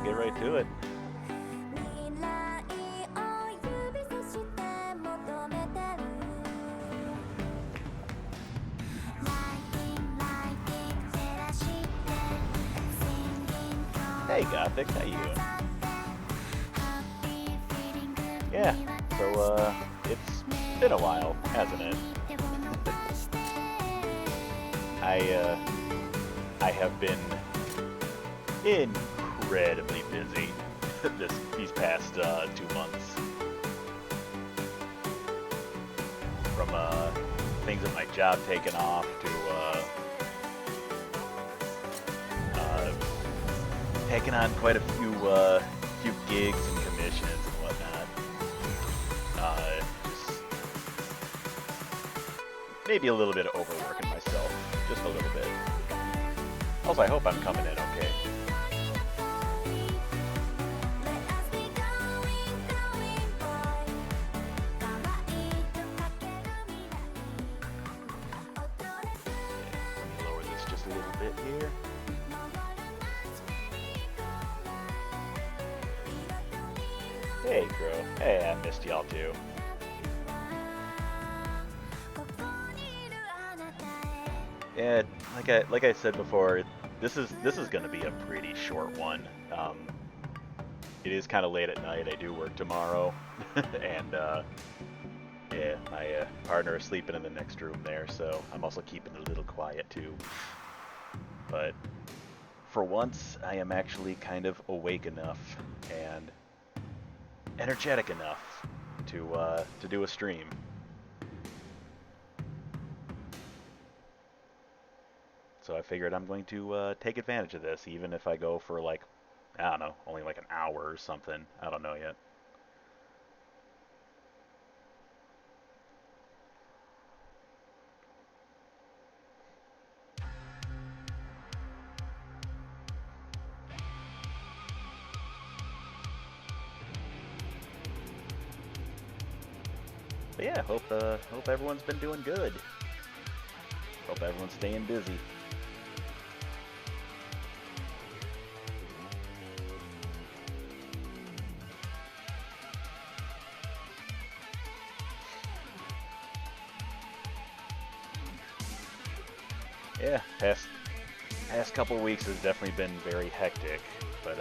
get right to it. Hey Gothic, how you doing? Yeah, so it's been a while, hasn't it? I I have been incredibly busy these past 2 months. From things at my job taking off to uh, taking on quite a few gigs and commissions and whatnot. Just maybe a little bit of overworking myself, just a little bit. Also, I hope I'm coming in okay. Let me lower this just a little bit here. Hey, Crow. Hey, I missed y'all too. Yeah, like I said before, this is gonna be a pretty short one. It is kind of late at night. I do work tomorrow, and yeah, my partner is sleeping in the next room there, so I'm also keeping it a little quiet too. But for once, I am actually kind of awake enough and energetic enough to do a stream. So I figured I'm going to take advantage of this, even if I go for like, I don't know, only like an hour or something. I don't know yet. But yeah, hope everyone's been doing good. Hope everyone's staying busy. Yeah, past couple weeks has definitely been very hectic, but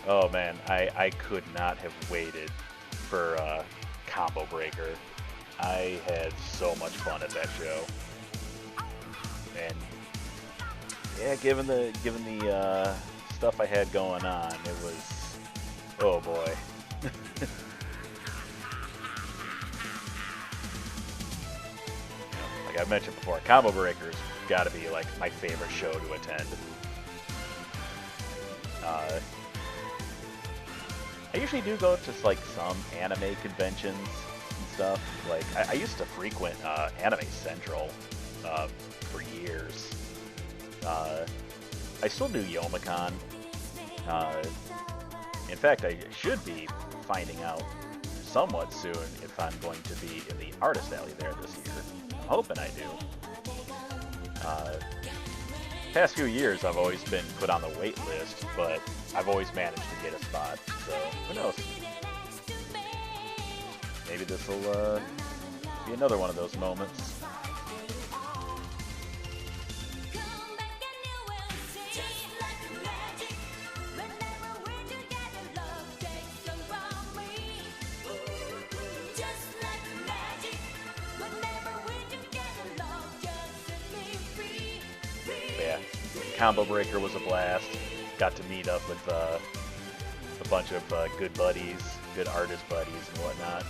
oh man, I could not have waited for Combo Breaker. I had so much fun at that show, and yeah, given the stuff I had going on, it was, oh boy. Like I mentioned before, Combo Breaker's got to be like my favorite show to attend. I usually do go to like some anime conventions and stuff. Like I used to frequent Anime Central for years. I still do Youmacon. In fact, I should be finding out somewhat soon if I'm going to be in the Artist Alley there this year. I'm hoping I do. Past few years, I've always been put on the wait list, but I've always managed to get a spot. So who knows? Maybe this will be another one of those moments. Yeah, Combo Breaker was a blast. Got to meet up with a bunch of good buddies, good artist buddies and whatnot.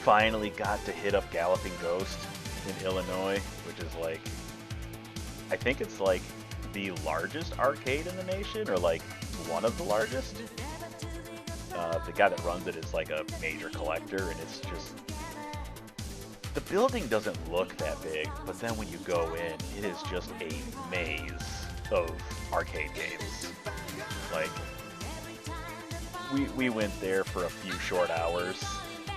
Finally got to hit up Galloping Ghost in Illinois, which is like, I think it's like the largest arcade in the nation, or like one of the largest. The guy that runs it is like a major collector, and it's just, the building doesn't look that big, but then when you go in, it is just a maze of arcade games. Like, we went there for a few short hours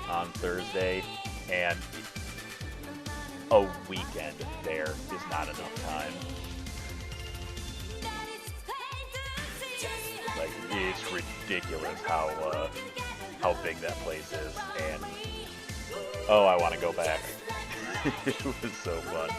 on Thursday, and a weekend there is not enough time. Like, it's ridiculous how big that place is, and oh, I want to go back. It was so fun.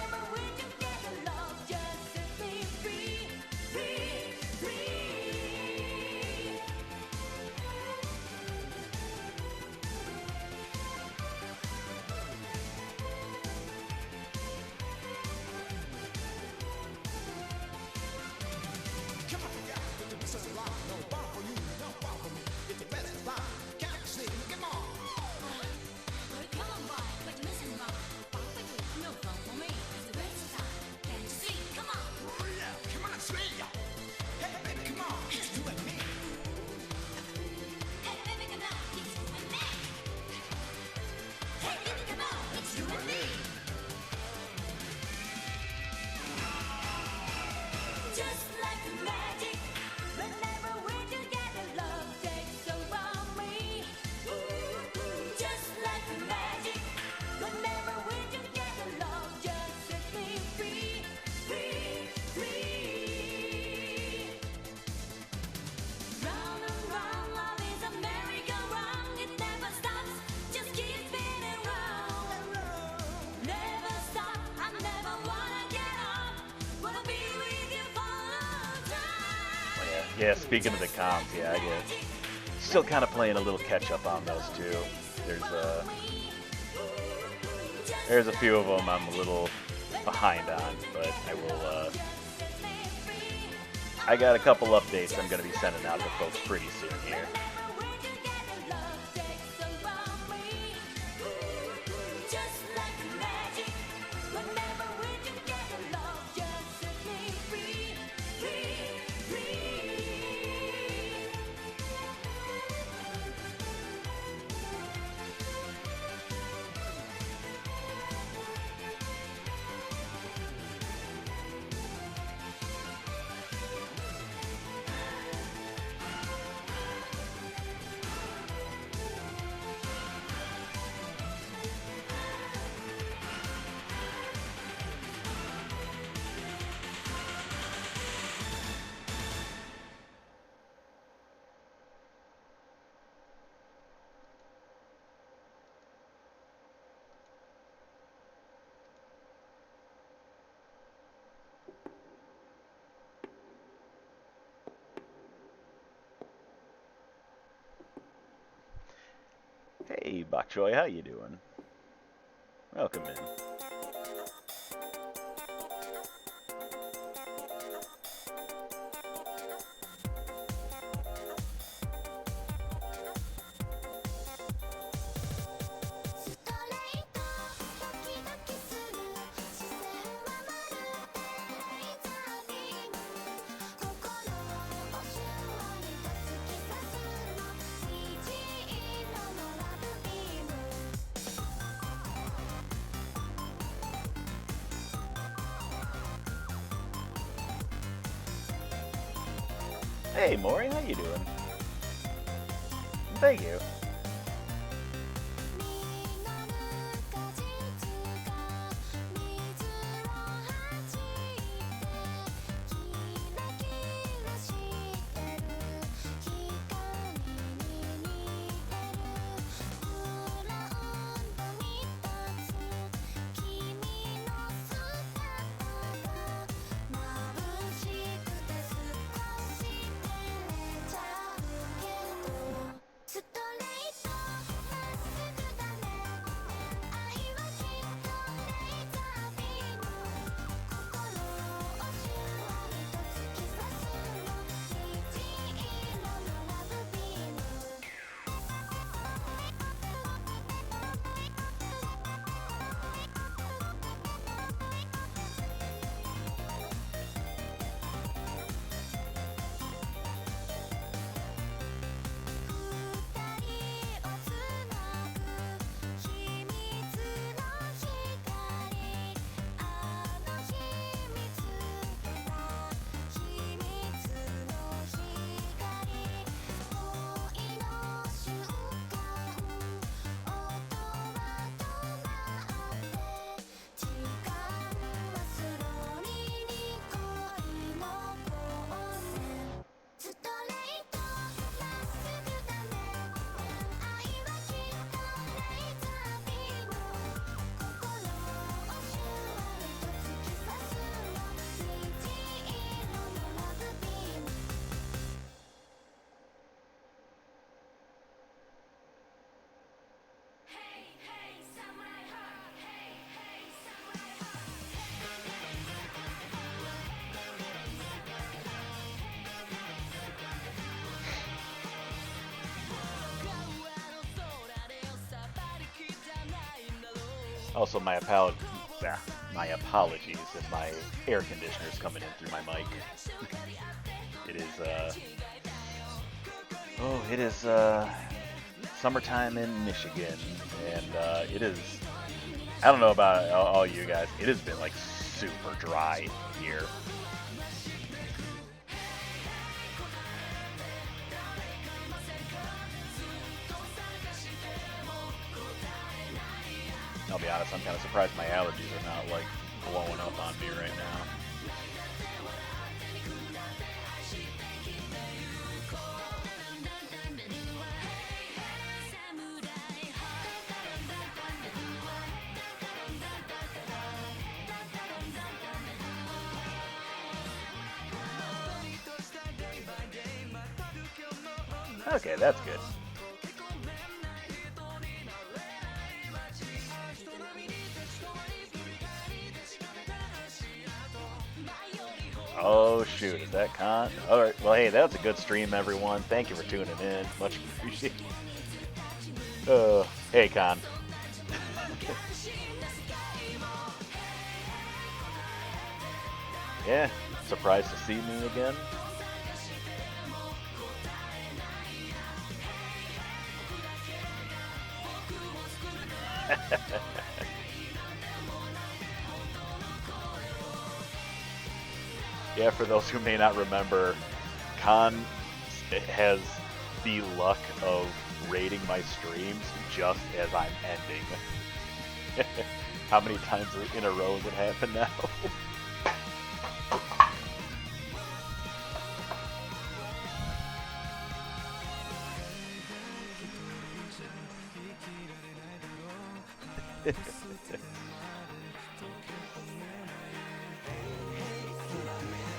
Yeah, speaking of the comms, yeah, I get still kind of playing a little catch up on those too. There's a few of them I'm a little behind on, but I got a couple updates I'm going to be sending out to folks pretty soon here. Hey, Bok Choy, how you doing? Welcome in. Hey, Maury, how you doing? Thank you. Also, my apologies if my air conditioner's coming in through my mic. It is it is summertime in Michigan, and it is. I don't know about all you guys. It has been like super dry here. I'll be honest, I'm kind of surprised my allergies are not like blowing up on me right now. Okay, that's good. Oh shoot, is that Con? Alright, well hey, that was a good stream everyone. Thank you for tuning in. Much appreciated. Hey Con. Yeah, surprised to see me again. Yeah, for those who may not remember, Khan has the luck of rating my streams just as I'm ending. How many times in a row has it happened now?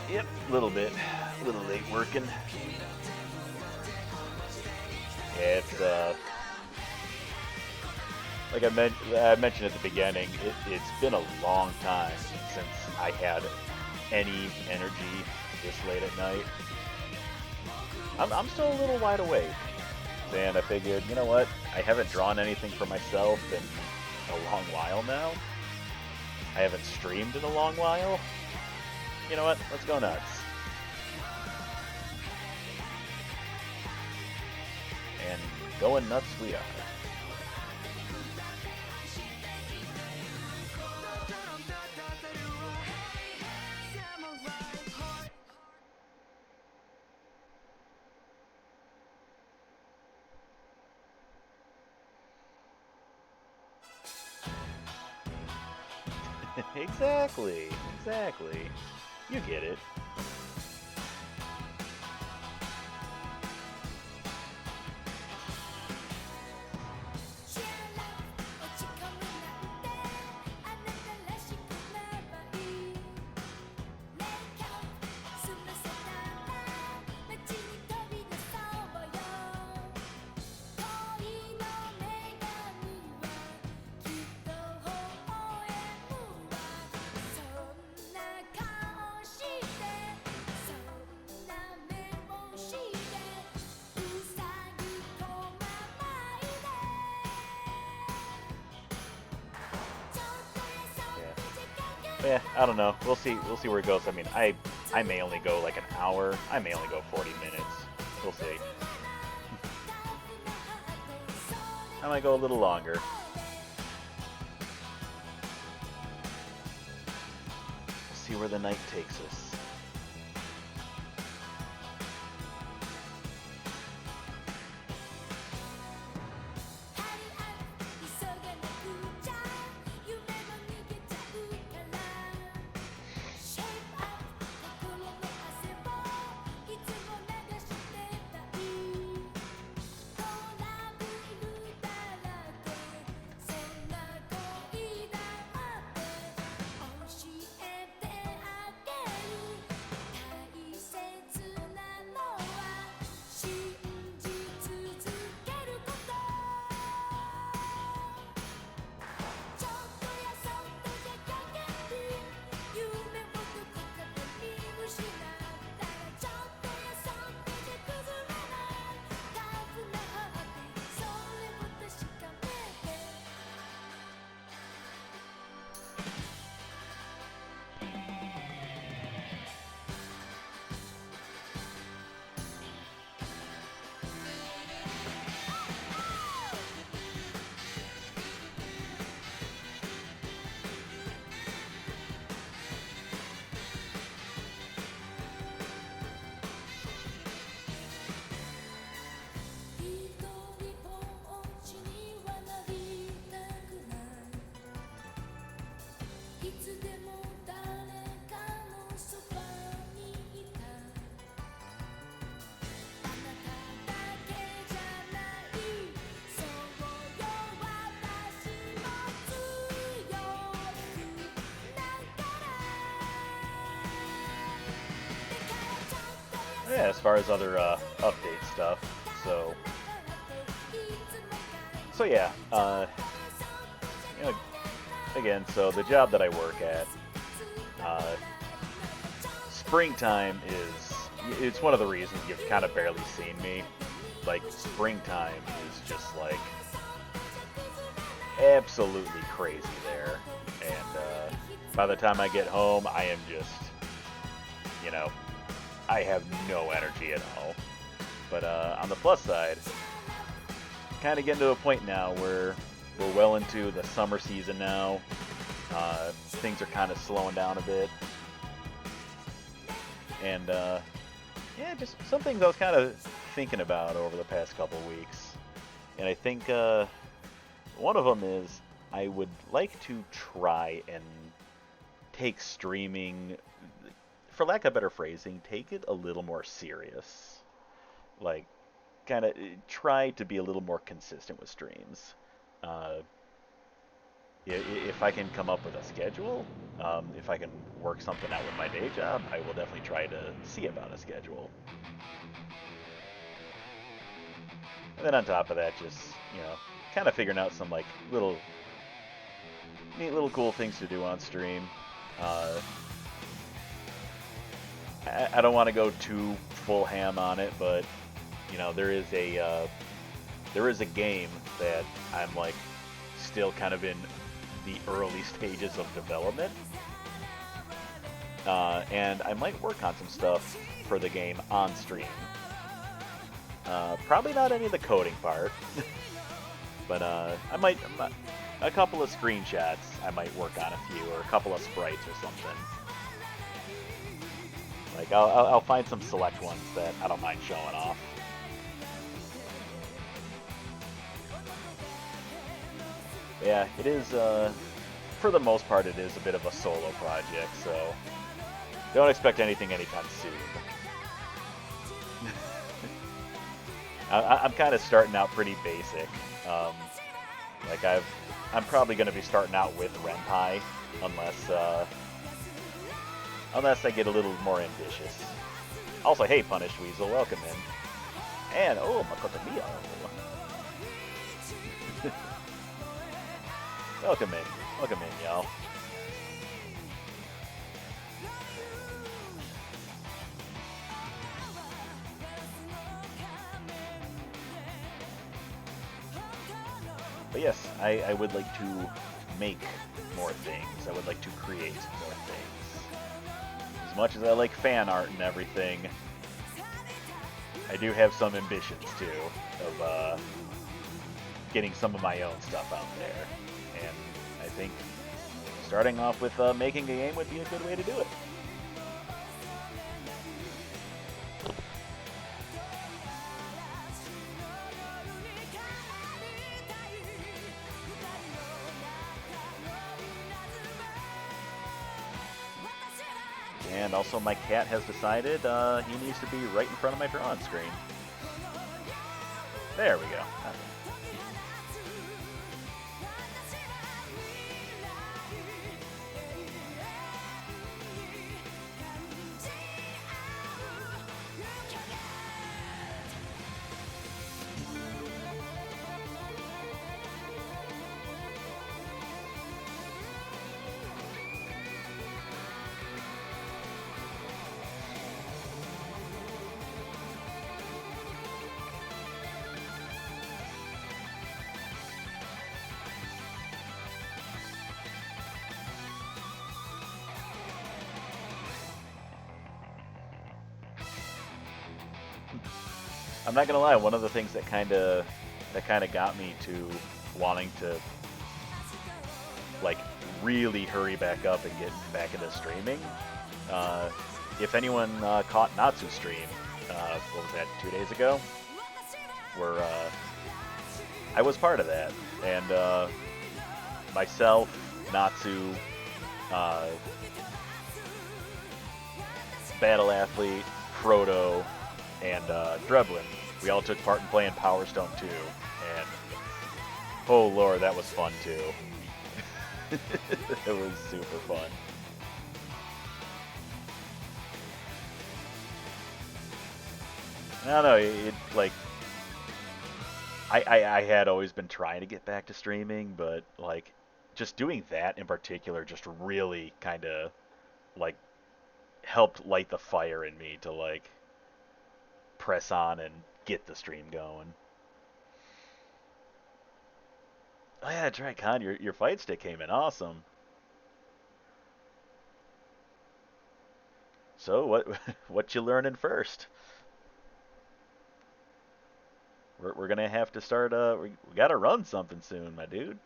Yep, a little bit. A little late working. Yeah, it's, like I mentioned at the beginning, it's been a long time since I had any energy this late at night. I'm still a little wide awake. And I figured, you know what? I haven't drawn anything for myself in a long while now. I haven't streamed in a long while. You know what? Let's go nuts. And going nuts we are. Exactly. You get it. Yeah, I don't know. We'll see where it goes. I mean, I may only go like an hour. I may only go 40 minutes. We'll see. I might go a little longer. We'll see where the night takes us. Yeah, as far as other update stuff, so yeah, you know, again, so the job that I work at, uh, springtime it's one of the reasons you've kind of barely seen me. Like, springtime is just like absolutely crazy there, and by the time I get home, I am just, you know, I have no energy at all. But on the plus side, kind of getting to a point now where we're well into the summer season now. Things are kind of slowing down a bit. And yeah, just some things I was kind of thinking about over the past couple weeks. And I think one of them is I would like to try and take streaming, for lack of better phrasing, take it a little more serious. Like, kind of try to be a little more consistent with streams. Uh, if I can come up with a schedule, if I can work something out with my day job, I will definitely try to see about a schedule. And then on top of that, just, kind of figuring out some, like, neat little cool things to do on stream. I don't want to go too full ham on it, but there is a game that I'm like still kind of in the early stages of development, and I might work on some stuff for the game on stream. Probably not any of the coding part, but I might a couple of screenshots. I might work on a few, or a couple of sprites or something. Like I'll find some select ones that I don't mind showing off. Yeah, it is, for the most part, it is a bit of a solo project, so don't expect anything anytime soon. I'm kind of starting out pretty basic. Like I'm probably going to be starting out with Renpai, unless I get a little more ambitious. Also, hey, Punished Weasel, welcome in. And, oh, Makoto Mio. Welcome in, y'all. But yes, I would like to make more things. I would like to create more things. As much as I like fan art and everything, I do have some ambitions too of getting some of my own stuff out there. And I think starting off with making a game would be a good way to do it. And also my cat has decided he needs to be right in front of my drawing screen. There we go. I'm not gonna lie, one of the things that kind of got me to wanting to like really hurry back up and get back into streaming. If anyone caught Natsu's stream, what was that, 2 days ago? Where I was part of that, and myself, Natsu, Battle Athlete, Frodo, and Dreblin, we all took part in playing Power Stone 2, and oh lord, that was fun too. It was super fun. I don't know. Like I had always been trying to get back to streaming, but like just doing that in particular just really kind of like helped light the fire in me to like press on and get the stream going. Oh yeah, that's right, Con. Your fight stick came in awesome. So what what you learning first? We're gonna have to start. We gotta run something soon, my dude.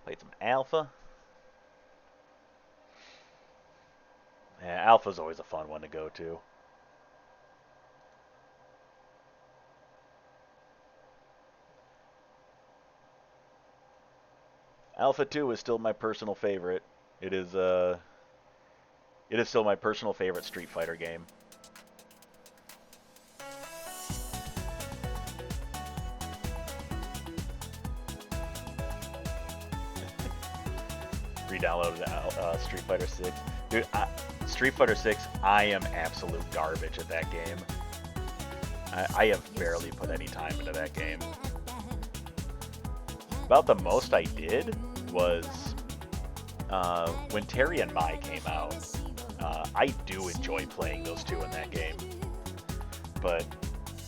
Played some alpha. Yeah, alpha's always a fun one to go to. Alpha 2 is still my personal favorite. It is it is still my personal favorite Street Fighter game. Re-downloaded Street Fighter 6. Dude, Street Fighter 6, I am absolute garbage at that game. I have barely put any time into that game. About the most I did was when Terry and Mai came out. I do enjoy playing those two in that game, but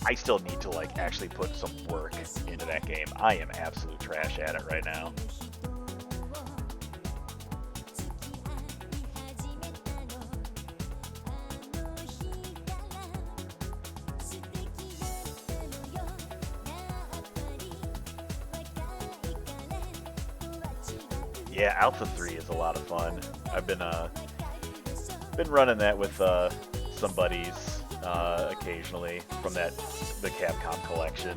I still need to like actually put some work into that game. I am absolute trash at it right now. Yeah, Alpha 3 is a lot of fun. I've been running that with some buddies occasionally from the Capcom collection.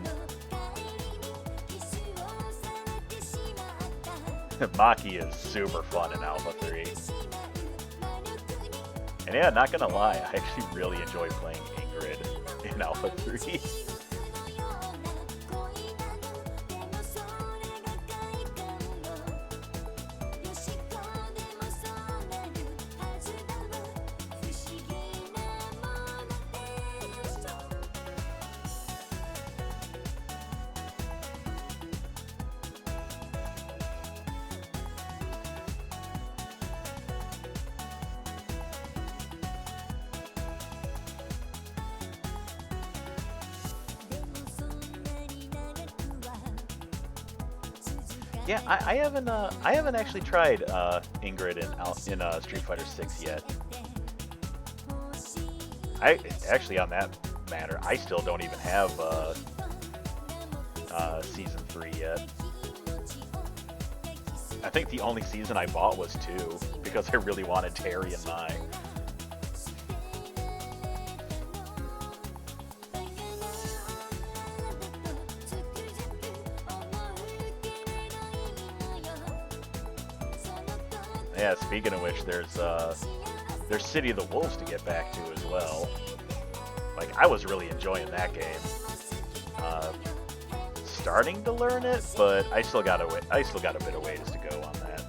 Maki is super fun in Alpha 3. And yeah, not gonna lie, I actually really enjoy playing Ingrid in Alpha 3. Yeah, I haven't actually tried Ingrid in Street Fighter 6 yet. I actually, on that matter, I still don't even have season 3 yet. I think the only season I bought was 2 because I really wanted Terry and Mai. Yeah, speaking of which, there's City of the Wolves to get back to as well. Like, I was really enjoying that game. Starting to learn it, but I still got a bit of ways to go on that.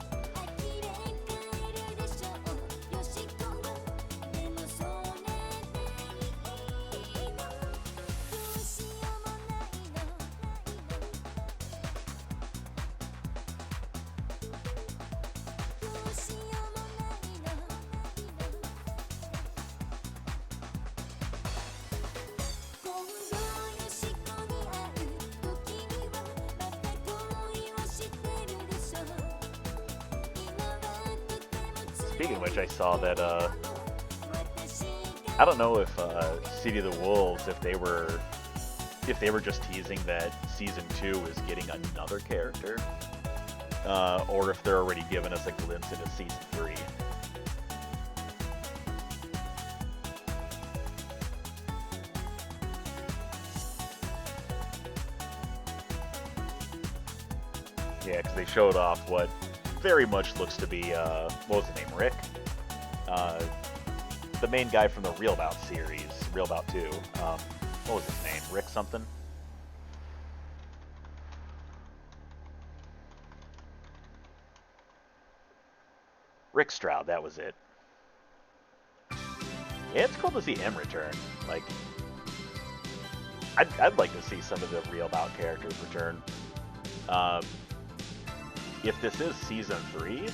Speaking of which, I saw that, I don't know if City of the Wolves, if they were just teasing that Season 2 is getting another character, or if they're already giving us a glimpse into Season 3. Yeah, because they showed off what very much looks to be, what was the name, Rick? The main guy from the Real Bout series, Real Bout 2. What was his name? Rick something? Rick Stroud, that was it. Yeah, it's cool to see him return. Like, I'd like to see some of the reeled out characters return. Um, if this is season 3,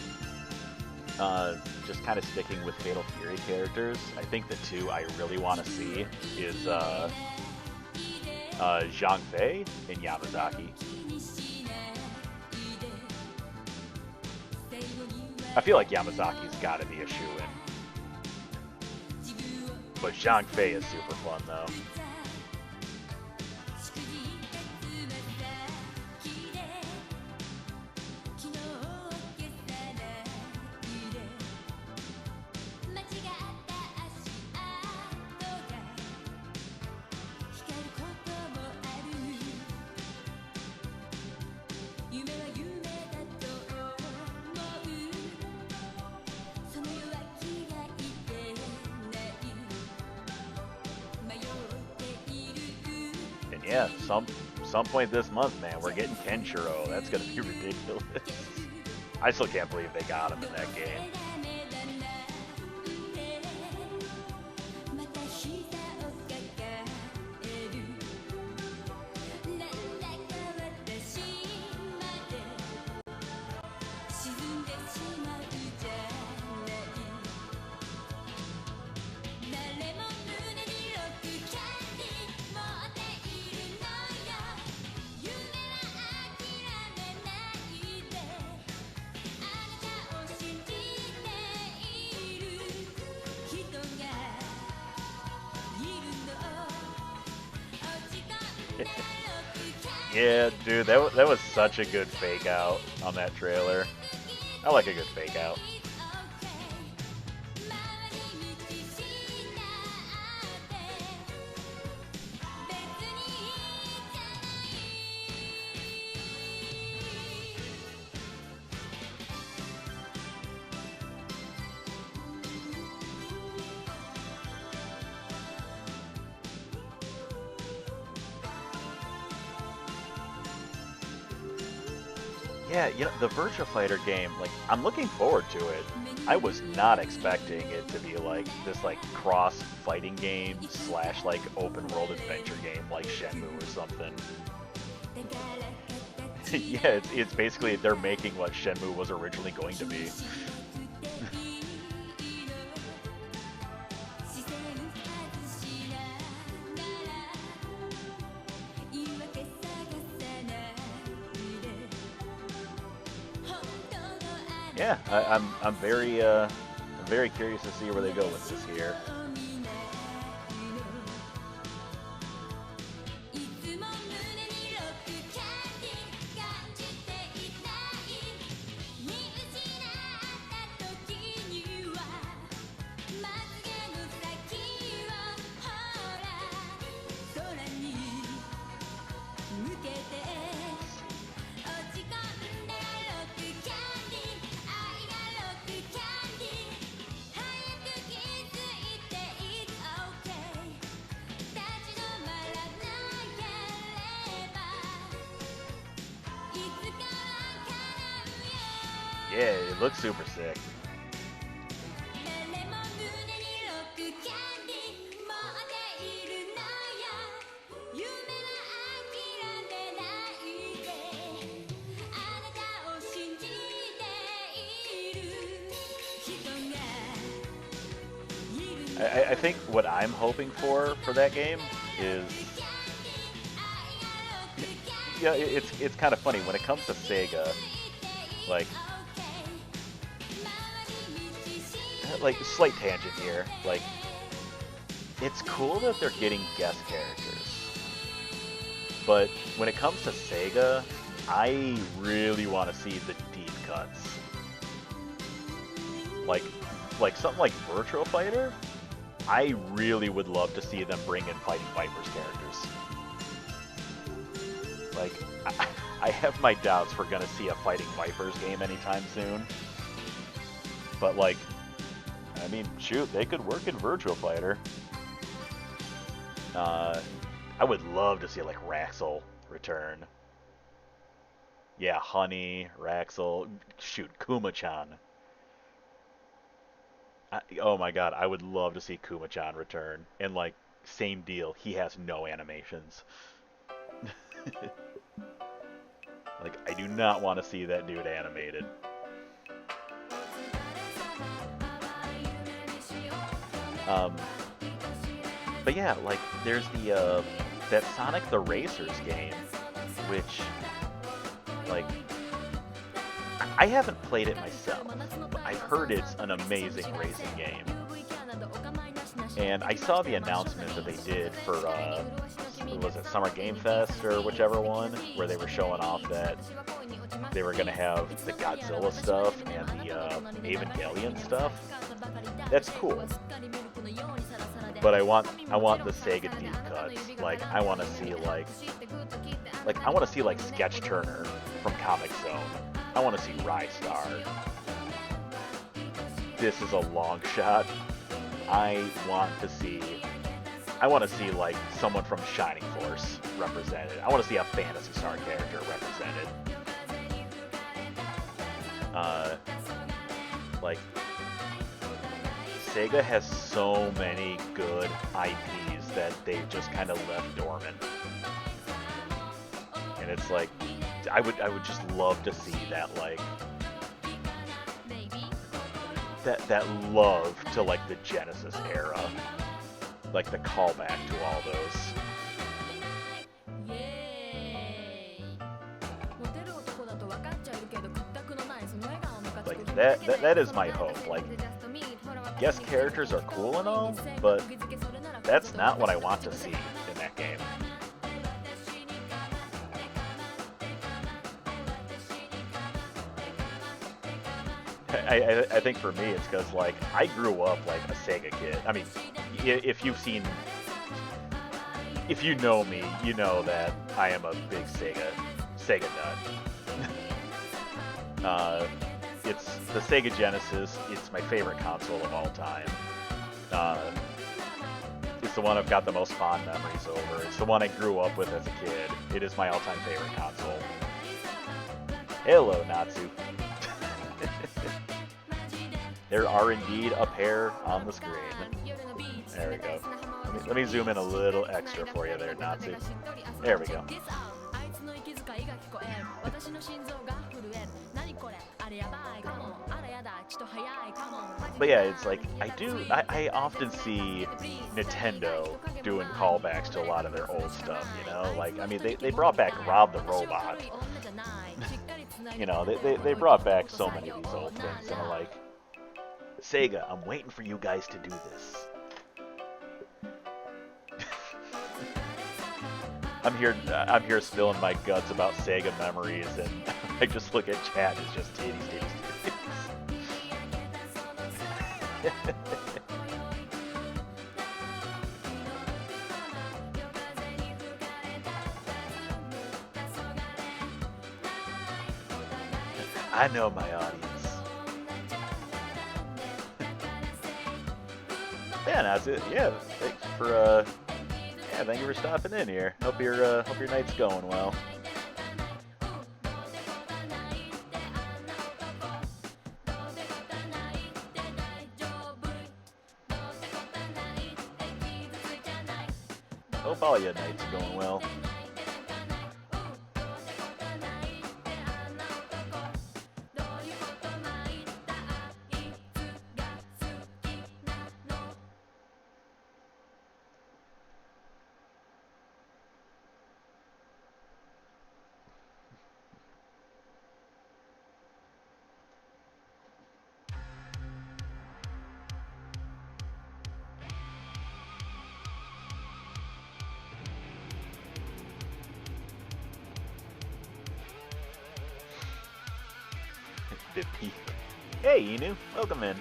just kind of sticking with Fatal Fury characters, I think the two I really want to see is Zhang Fei and Yamazaki. I feel like Yamazaki's got to be a shoe-in. But Zhang Fei is super fun, though. And yeah, some point this month, man, we're getting Kenshiro. That's gonna be ridiculous. I still can't believe they got him in that game. Yeah, dude, that was such a good fake out on that trailer. I like a good fake out. Yeah, the Virtua Fighter game, like, I'm looking forward to it. I was not expecting it to be like this like cross fighting game slash like open world adventure game like Shenmue or something. Yeah, it's basically they're making what Shenmue was originally going to be. Yeah, I'm very curious to see where they go with this here. Yeah, it looks super sick. I think what I'm hoping for that game is, yeah, it's kind of funny when it comes to Sega, like slight tangent here, like it's cool that they're getting guest characters, but when it comes to Sega, I really want to see the deep cuts, like something like Virtual Fighter. I really would love to see them bring in Fighting Vipers characters. Like, I have my doubts we're gonna see a Fighting Vipers game anytime soon. But like, I mean, shoot, they could work in Virtual Fighter. I would love to see like Raxel return. Yeah, Honey, Raxel, shoot, Kuma-chan. Oh my god, I would love to see Kuma-chan return. And like, same deal, he has no animations. Like, I do not want to see that dude animated. Um, but yeah, like, there's the that Sonic the Racers game, which, like, I haven't played it myself, but I've heard it's an amazing racing game. And I saw the announcement that they did for, was it Summer Game Fest or whichever one, where they were showing off that they were going to have the Godzilla stuff and the Evangelion stuff. That's cool. But I want the Sega deep cuts. Like, I want to see I want to see like Sketch Turner from Comic Zone. I want to see Rystar. This is a long shot. I want to see like someone from Shining Force represented. I want to see a Phantasy Star character represented. Like, Sega has so many good IPs that they've just kind of left dormant. And it's like, I would just love to see that, like, that love to like the Genesis era, like the callback to all those. Like that is my hope. Like, guest characters are cool and all, but that's not what I want to see in that game. I think for me it's because, like, I grew up like a Sega kid. I mean, if you know me, you know that I am a big Sega nut. It's the Sega Genesis. It's my favorite console of all time. It's the one I've got the most fond memories over. It's the one I grew up with as a kid. It is my all-time favorite console. Hello, Natsu. There are indeed a pair on the screen. There we go. Let me zoom in a little extra for you there, Natsu. There we go. But yeah, it's like, I often see Nintendo doing callbacks to a lot of their old stuff, you know? Like, I mean, they brought back Rob the Robot. You know, they brought back so many of these old things, and I'm like, Sega, I'm waiting for you guys to do this. I'm here spilling my guts about Sega memories, and I just look at chat and it's just titties. I know my audience. Yeah, that's it. Yeah, thanks for thank you for stopping in here. Hope your night's going well. Hope all your nights are going well. Bipiq. Hey, Inu, welcome in.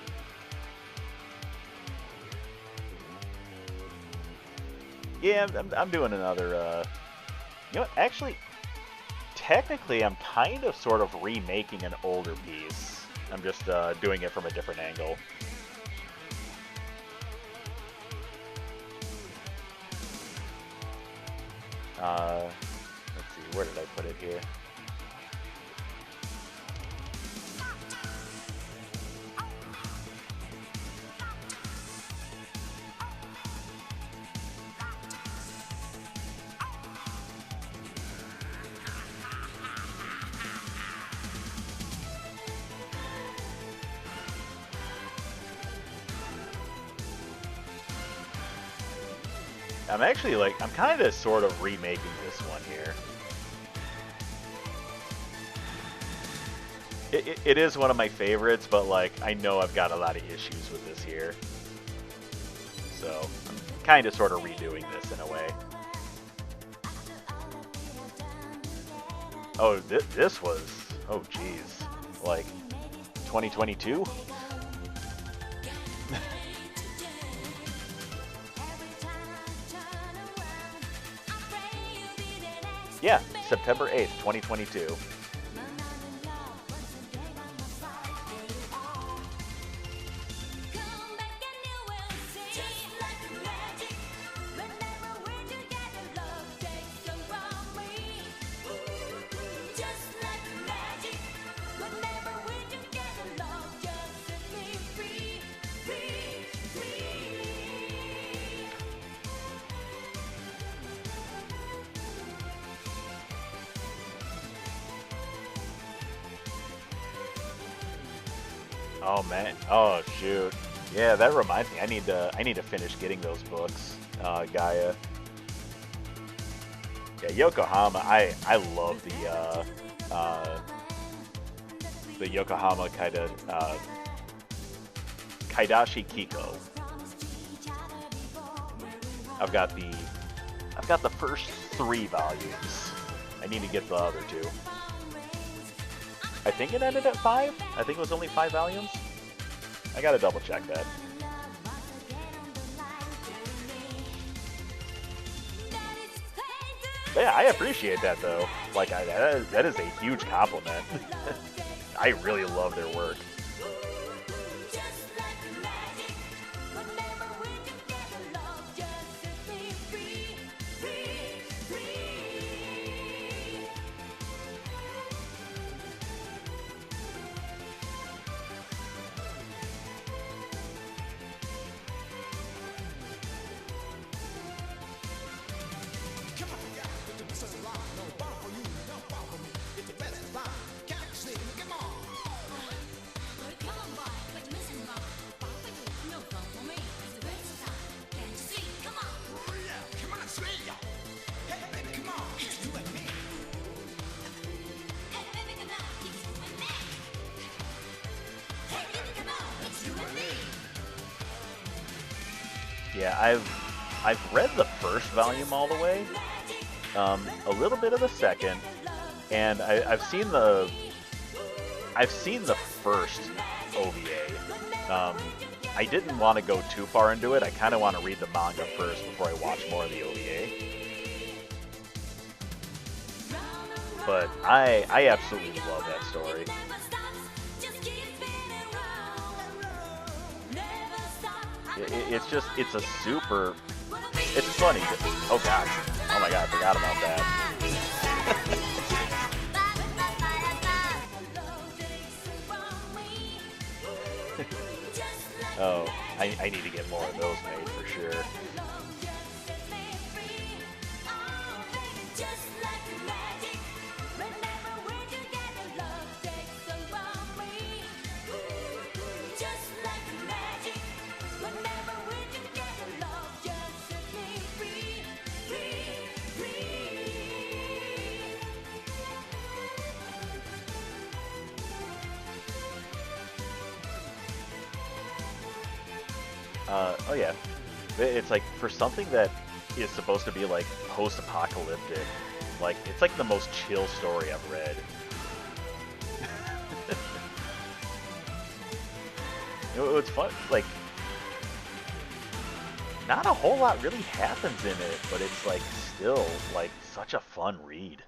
Yeah, I'm doing another, you know what, actually, technically I'm kind of sort of remaking an older piece. I'm just doing it from a different angle. Let's see, where did I put it here? I'm actually like, I'm kind of sort of remaking this one here. It is one of my favorites, but like, I know I've got a lot of issues with this here. So, I'm kind of sort of redoing this in a way. Oh, this was, oh geez, like 2022? Yeah, September 8th, 2022. Oh man. Oh shoot. Yeah, that reminds me. I need to finish getting those books, Gaia. Yeah, Yokohama. I love the Yokohama kind of Kaidashi Kiko. I've got the first 3 volumes. I need to get the other 2. I think it ended at 5. I think it was only 5 volumes. I gotta double check that. But yeah, I appreciate that though. Like, that is a huge compliment. I really love their work. Yeah, I've read the first volume all the way, a little bit of the second, and I've seen the first OVA. I didn't want to go too far into it. I kind of want to read the manga first before I watch more of the OVA. But I absolutely love that story. It's a super, it's funny. Oh gosh, oh my god, I forgot about that. Oh, I need to get more of those made for sure. Oh yeah, it's like for something that is supposed to be like post-apocalyptic, like it's like the most chill story I've read. It's fun, like not a whole lot really happens in it, but it's like still like such a fun read.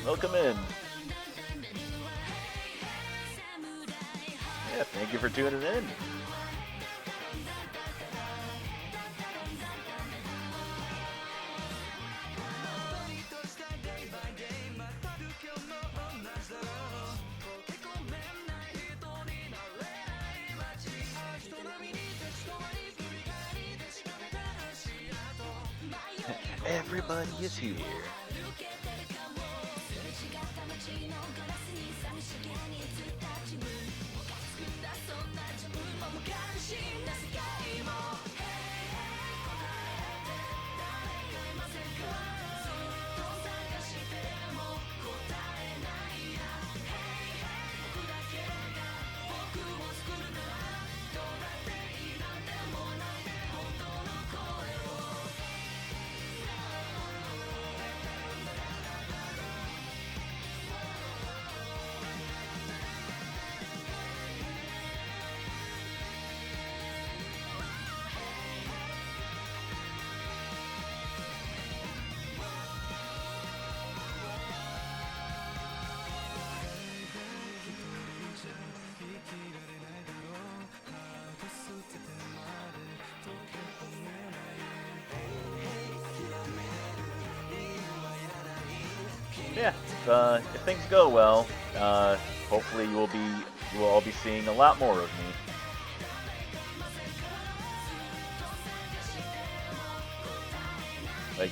Welcome in. Yeah, thank you for tuning in. Everybody is here. Yeah, if things go well, hopefully you will all be seeing a lot more of me. Like,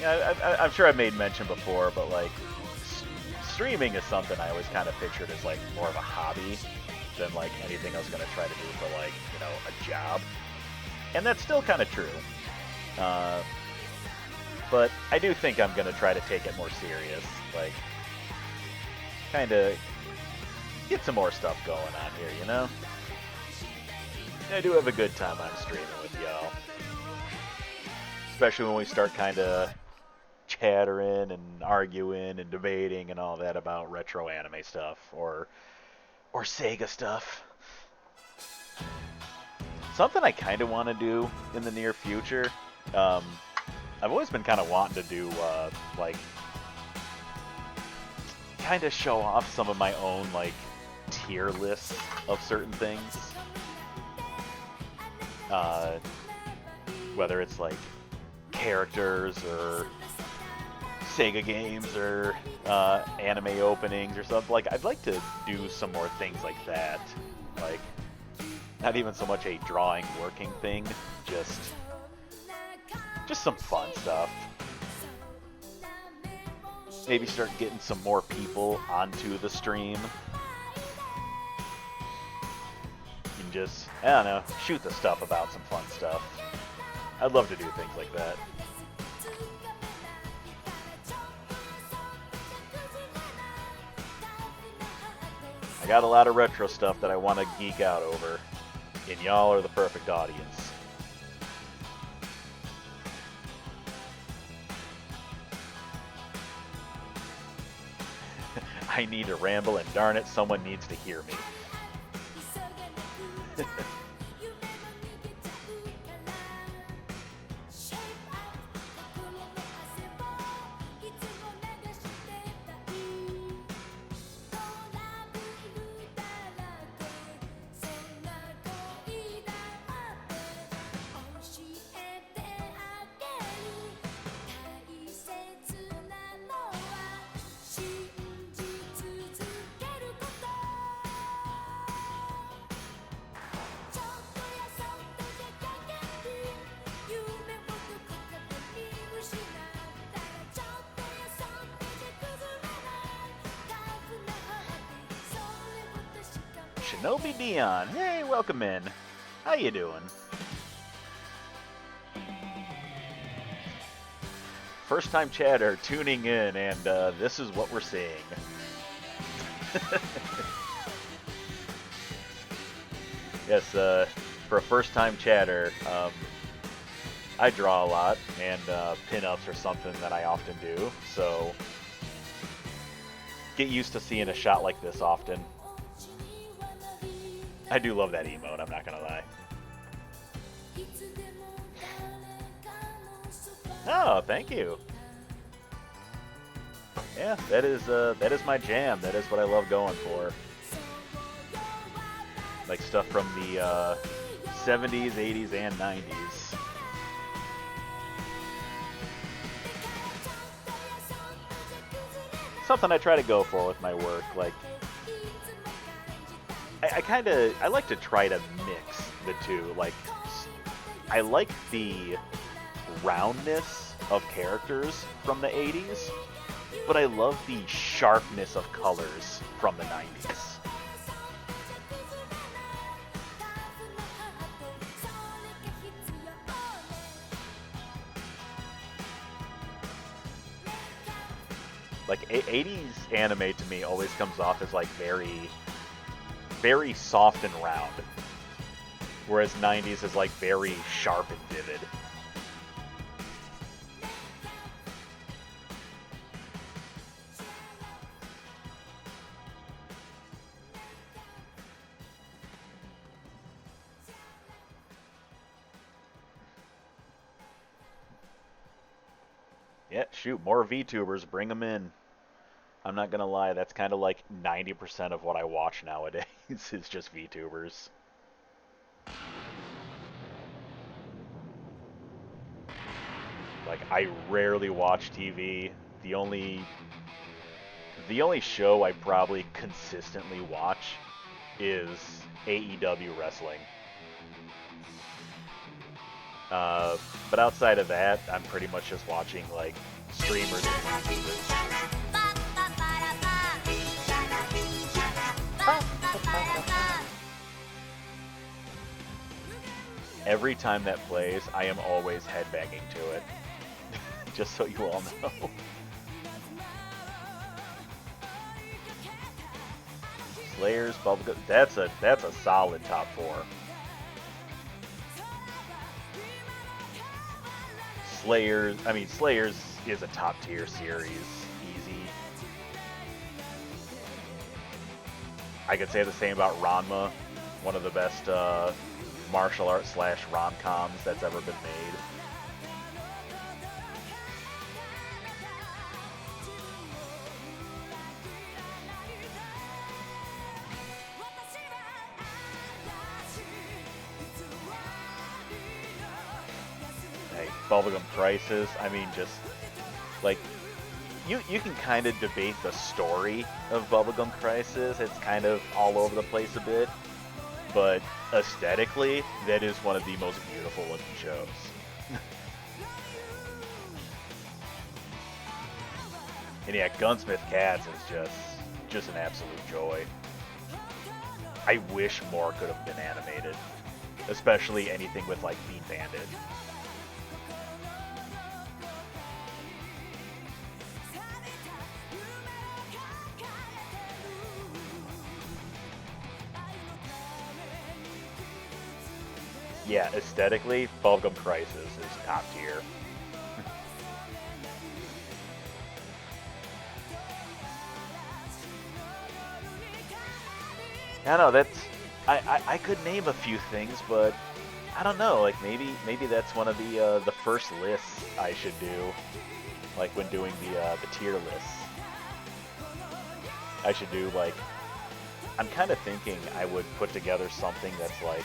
yeah, I'm sure I've made mention before, but like, streaming is something I always kind of pictured as like more of a hobby than like anything I was gonna try to do for like, you know, a job, and that's still kind of true. But I do think I'm gonna try to take it more serious, like, kind of get some more stuff going on here, you know? I do have a good time on streaming with y'all. Especially when we start kind of chattering and arguing and debating and all that about retro anime stuff or Sega stuff. Something I kind of want to do in the near future. I've always been kind of wanting to do like kind of show off some of my own like tier lists of certain things. Whether it's like characters or Sega games or anime openings or something. Like, I'd like to do some more things like that. Like, not even so much a drawing working thing, just some fun stuff. Maybe start getting some more people onto the stream. And just, I don't know, shoot the stuff about some fun stuff. I'd love to do things like that. I got a lot of retro stuff that I want to geek out over, and y'all are the perfect audience. I need to ramble, and darn it, someone needs to hear me. Shinobi Dion, hey, welcome in. How you doing? First time chatter tuning in, and this is what we're seeing. Yes, for a first time chatter, I draw a lot, and pin-ups are something that I often do, so get used to seeing a shot like this often. I do love that emote, I'm not gonna lie. Oh, thank you. Yeah, that is my jam. That is what I love going for. Like stuff from the 70s, 80s, and 90s. Something I try to go for with my work. Like, I like to try to mix the two. Like, I like the roundness of characters from the 80s, but I love the sharpness of colors from the 90s. Like 80s anime to me always comes off as like very, very soft and round, whereas 90s is like very sharp and vivid. Yeah, shoot, more VTubers, bring them in. I'm not gonna lie, that's kind of like 90% of what I watch nowadays is just VTubers. Like, I rarely watch TV. The only the only show I probably consistently watch is AEW wrestling. But outside of that, I'm pretty much just watching like streamers and YouTubers. Every time that plays, I am always headbanging to it. Just so you all know. Slayers, Bubblegum. That's a solid top 4. Slayers is a top tier series, easy. I could say the same about Ranma, one of the best martial arts / rom-coms that's ever been made. Hey, Bubblegum Crisis, I mean, just like you can kind of debate the story of Bubblegum Crisis. It's kind of all over the place a bit, but aesthetically, that is one of the most beautiful looking shows. And yeah, Gunsmith Cats is just an absolute joy. I wish more could have been animated, especially anything with like Bean Bandit. Yeah, aesthetically, Bubblegum Crisis is top tier. I don't know, I could name a few things, but I don't know, like maybe that's one of the first lists I should do, like when doing the tier lists. I should do like, I'm kind of thinking I would put together something that's like,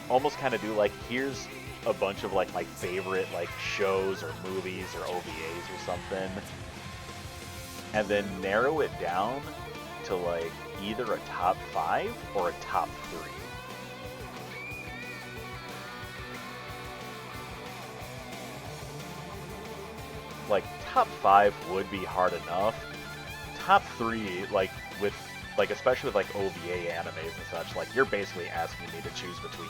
almost kind of do like, here's a bunch of like my favorite like shows or movies or OVAs or something, and then narrow it down to like either a top 5 or a top 3. Like top 5 would be hard enough. Top 3, like with like especially with like OVA animes and such, like you're basically asking me to choose between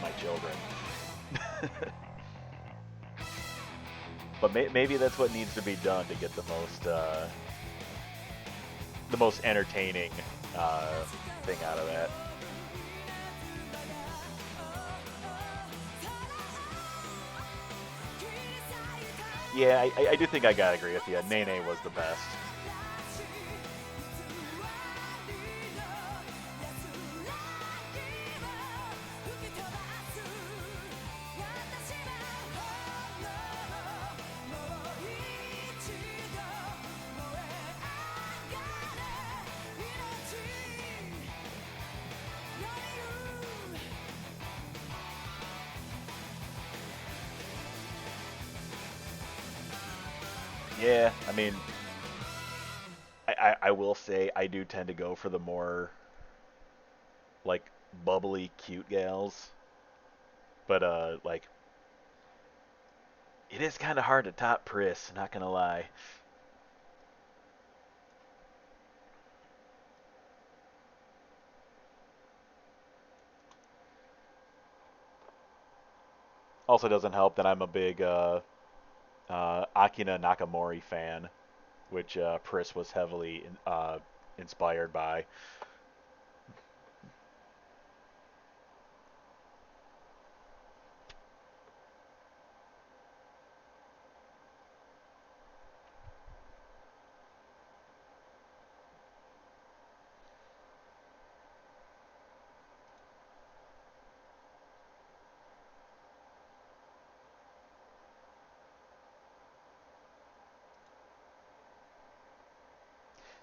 my children. But maybe that's what needs to be done to get the most entertaining thing out of that. Yeah, I do think I gotta agree with you. Nene was the best. Yeah, I mean, I will say I do tend to go for the more like bubbly, cute gals, but like it is kind of hard to top Pris. Not gonna lie. Also, doesn't help that I'm a big Akina Nakamori fan, which Pris was heavily inspired by.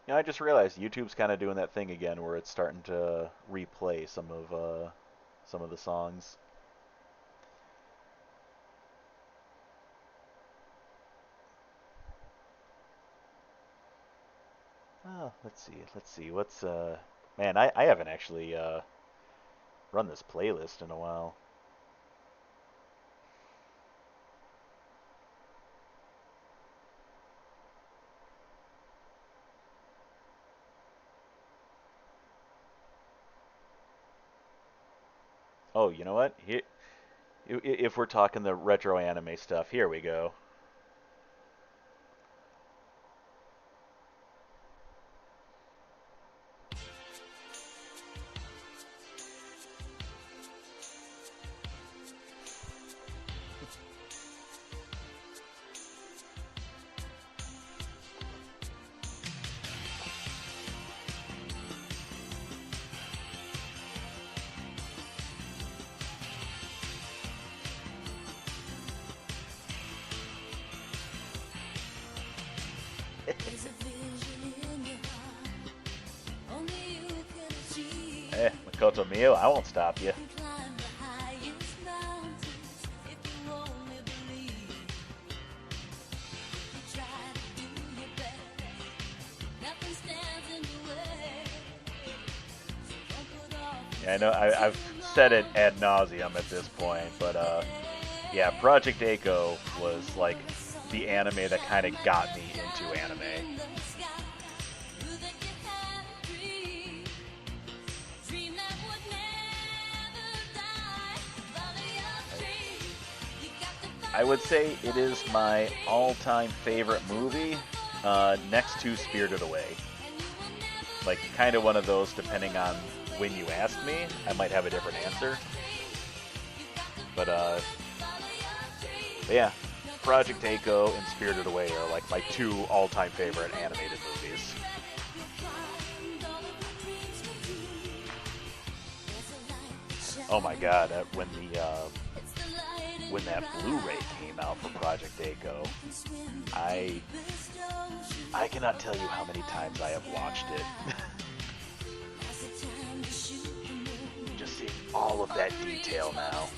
You know, I just realized YouTube's kind of doing that thing again, where it's starting to replay some of the songs. Oh, let's see, let's see. What's man, I haven't actually run this playlist in a while. Oh, you know what? Here, if we're talking the retro anime stuff, here we go. Makoto Mio, I won't stop you. Yeah, I know I've said it ad nauseum at this point, but yeah, Project Echo was like the anime that kind of got me into anime. I would say it is my all-time favorite movie, next to Spirited Away. Like, kind of one of those, depending on when you ask me, I might have a different answer. But, yeah, Project Echo and Spirited Away are like my two all-time favorite animated movies. Oh my god, when that Blu-ray came out for Project Echo, I I cannot tell you how many times I have watched it. Just seeing all of that detail now.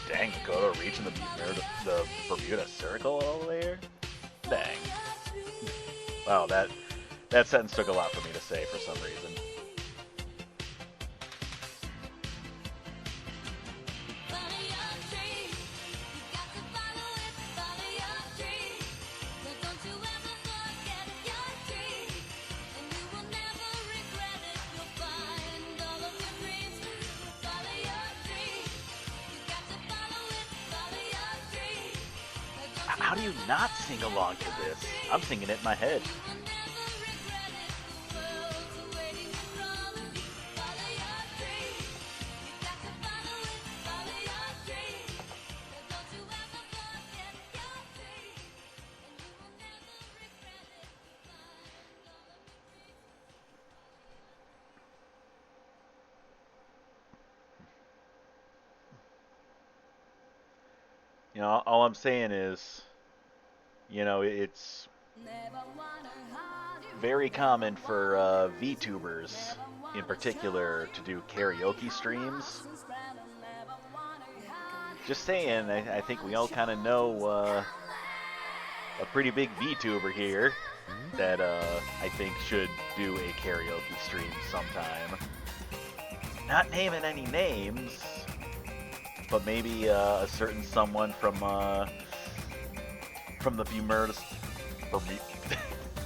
Dang, Makoto reaching the Bermuda Circle all the way here? Dang. Wow, that sentence took a lot for me to say for some reason. How do you not sing along to this? I'm singing it in my head. You know, all I'm saying is, you know, it's very common for VTubers in particular to do karaoke streams. Just saying, I think we all kind of know a pretty big VTuber here that I think should do a karaoke stream sometime. Not naming any names, but maybe a certain someone from the Bermuda,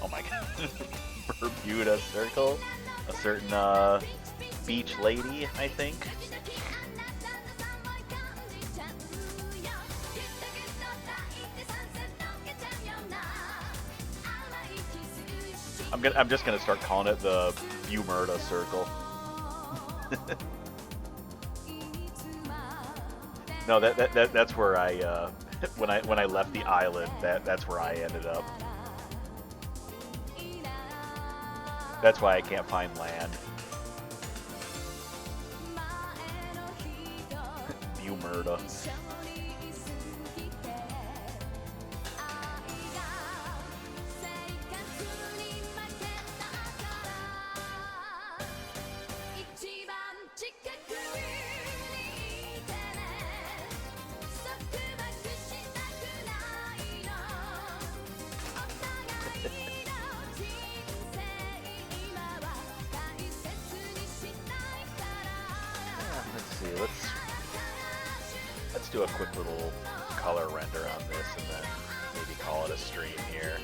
oh my god, Bermuda Circle, a certain beach lady, I think. I'm just gonna start calling it the Bermuda Circle. No, that's where I when I left the island, that's where I ended up. That's why I can't find land. Bermuda. Let's do a quick little color render on this and then maybe call it a stream here.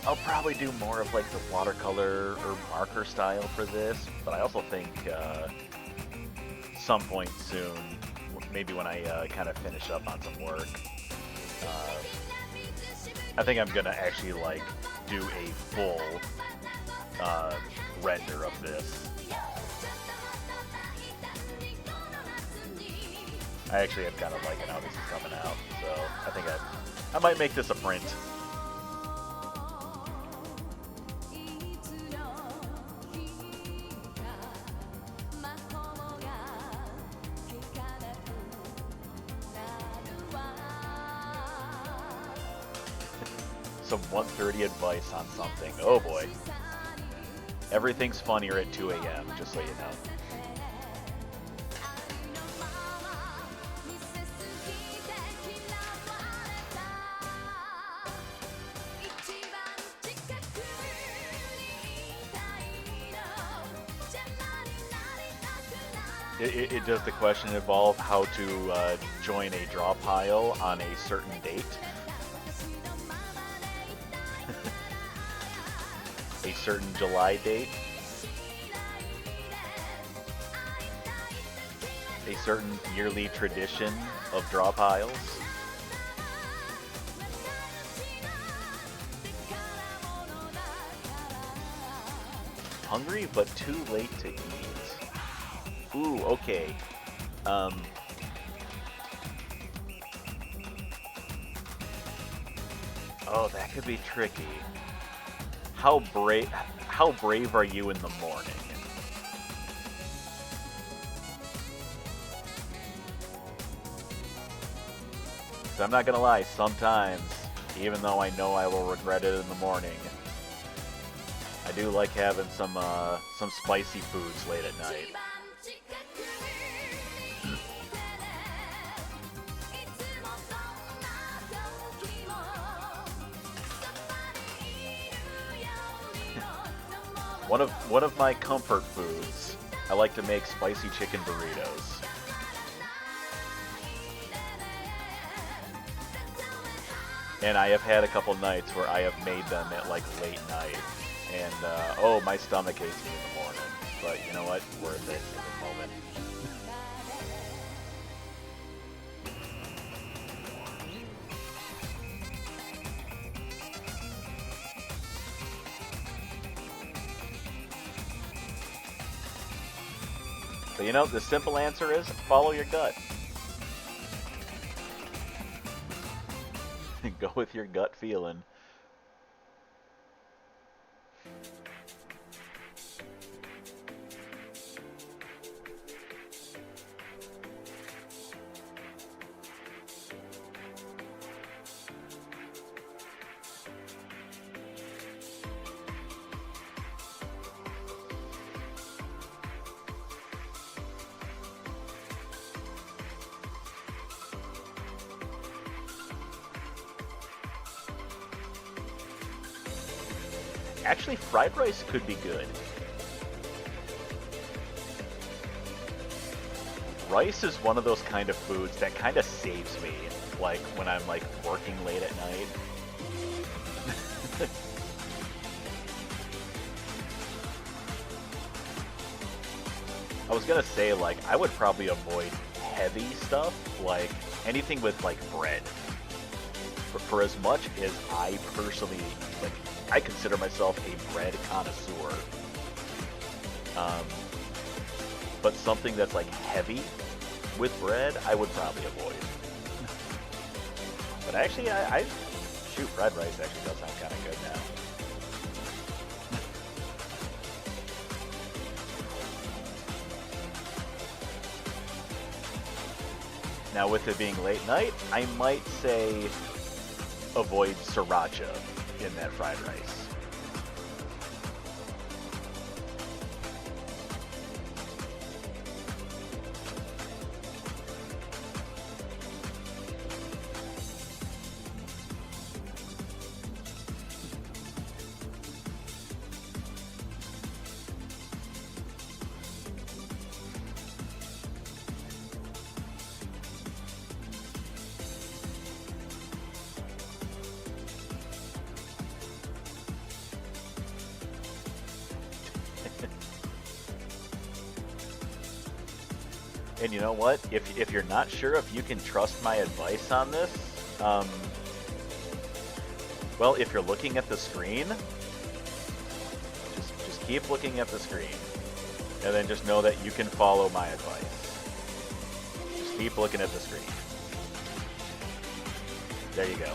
I'll probably do more of like the watercolor or marker style for this, but I also think some point soon, maybe when I kind of finish up on some work, I think I'm gonna actually like do a full render of this. I actually am kind of liking how this is coming out, so I think I might make this a print. Some 1:30 advice on something. Oh boy. Everything's funnier at 2 a.m., just so you know. Does the question involve how to join a draw pile on a certain date? A certain July date? A certain yearly tradition of draw piles? Hungry but too late to eat. Ooh, okay. Oh, that could be tricky. How brave are you in the morning? So I'm not gonna lie, sometimes, even though I know I will regret it in the morning, I do like having some spicy foods late at night. One of my comfort foods. I like to make spicy chicken burritos. And I have had a couple nights where I have made them at like late night, and oh, my stomach aches me in the morning. But you know what? Worth it in the moment. But you know, the simple answer is follow your gut. Go with your gut feeling. Actually, fried rice could be good. Rice is one of those kind of foods that kind of saves me, like when I'm like working late at night. I was gonna say, like, I would probably avoid heavy stuff, like anything with like bread. For as much as I personally, like, I consider myself a bread connoisseur. But something that's like heavy with bread, I would probably avoid. But actually, shoot, fried rice actually does sound kind of good now. Now, with it being late night, I might say avoid sriracha in that fried rice. And you know what? If you're not sure if you can trust my advice on this, well, if you're looking at the screen, just keep looking at the screen, and then just know that you can follow my advice. Just keep looking at the screen. There you go.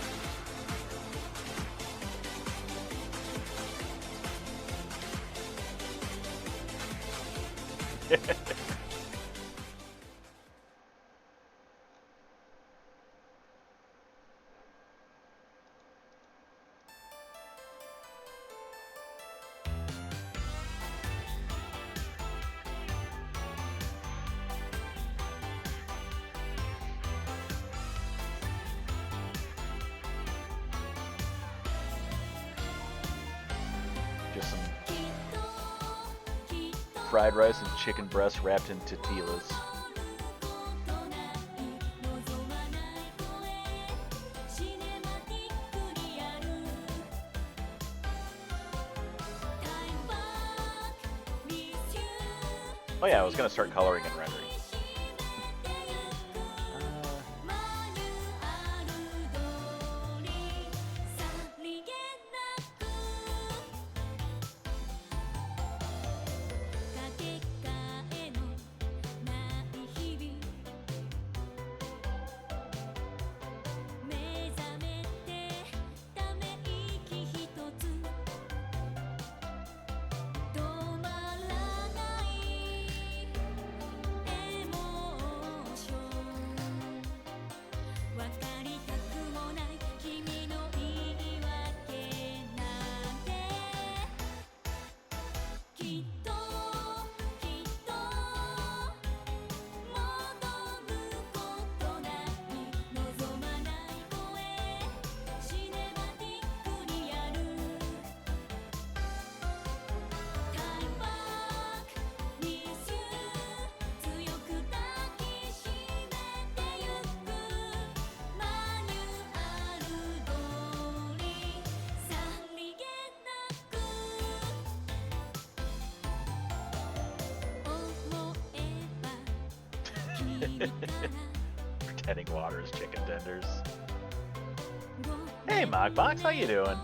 Just some fried rice and chicken breast wrapped in tortillas. Oh yeah, I was gonna start coloring and rendering. Pretending water is chicken tenders. Hey, Mogbox, how you doing?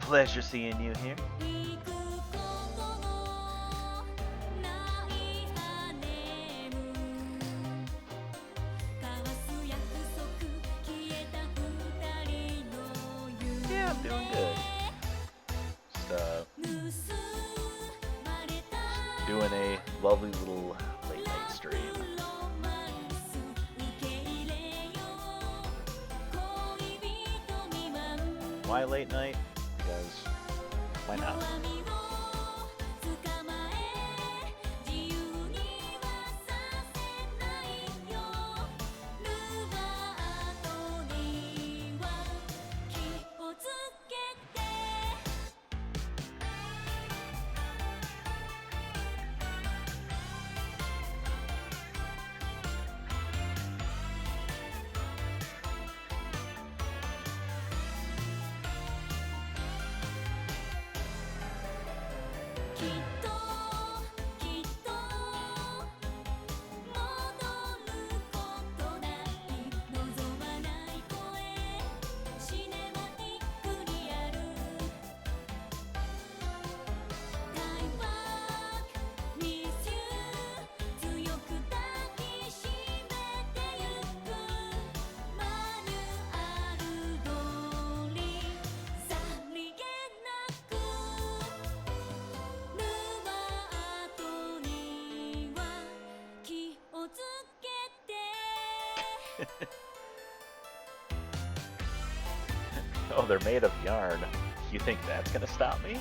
Pleasure seeing you here. Yeah, I'm doing good. Just doing a lovely little late night stream. Why late night? Because why not? Oh, they're made of yarn. You think that's gonna stop me?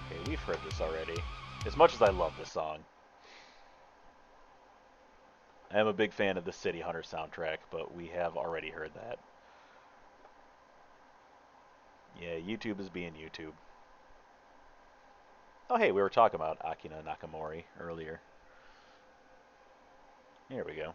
Okay, we've heard this already. As much as I love this song, I am a big fan of the City Hunter soundtrack, but we have already heard that. Yeah, YouTube is being YouTube. Oh, hey, we were talking about Akina Nakamori earlier. Here we go.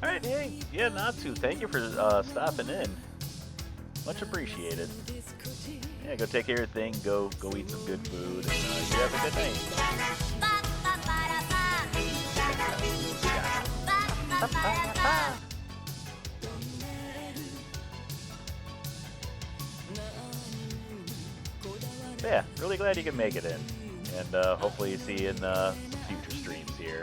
Alright, hey, yeah, Natsu, thank you for stopping in. Much appreciated. Yeah, go take care of your thing, go eat some good food, and you have a good night. Yeah, really glad you can make it in. And hopefully see you in some future streams here.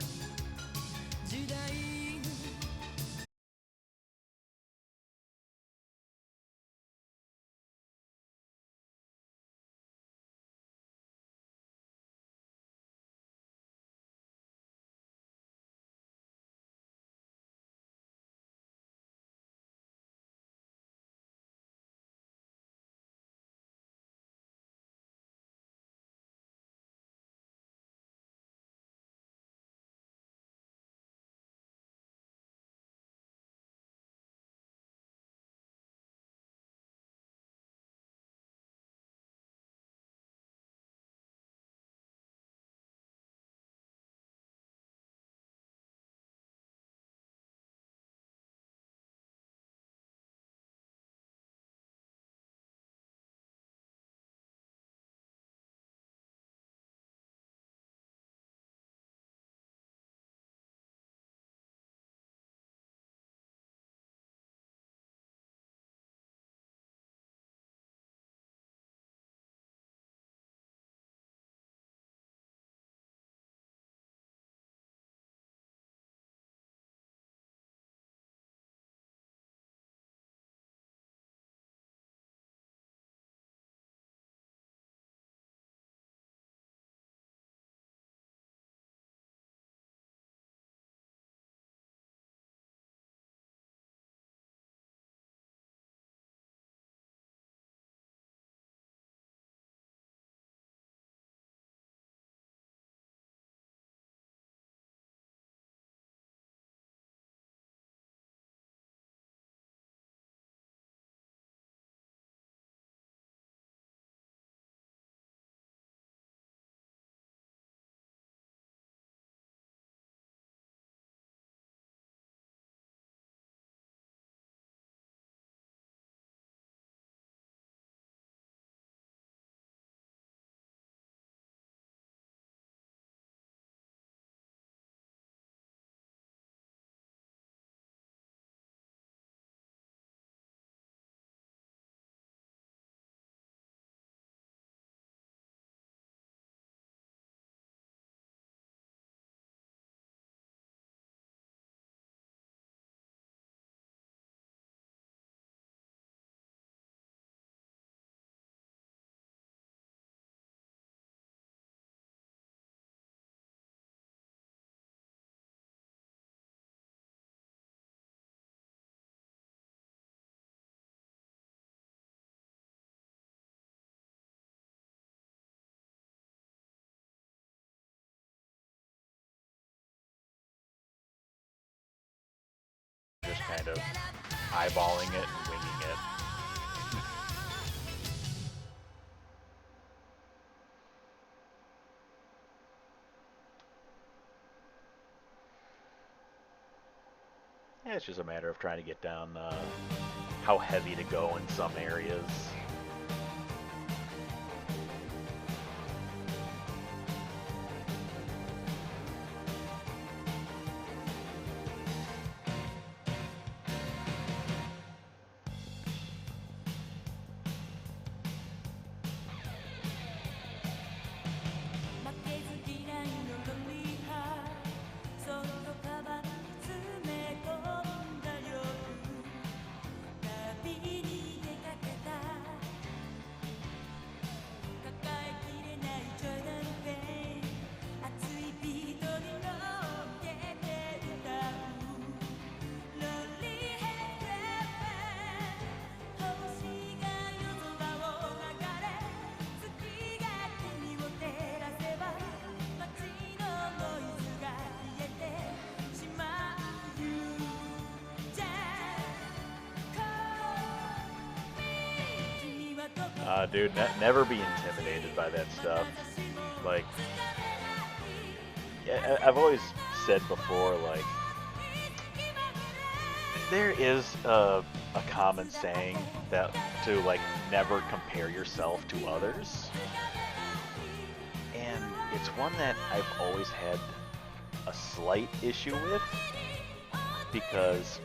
kind of eyeballing it and winging it. Yeah, it's just a matter of trying to get down how heavy to go in some areas. Dude, never be intimidated by that stuff. Like, yeah, I've always said before, like, there is a common saying that to, like, never compare yourself to others. And it's one that I've always had a slight issue with because,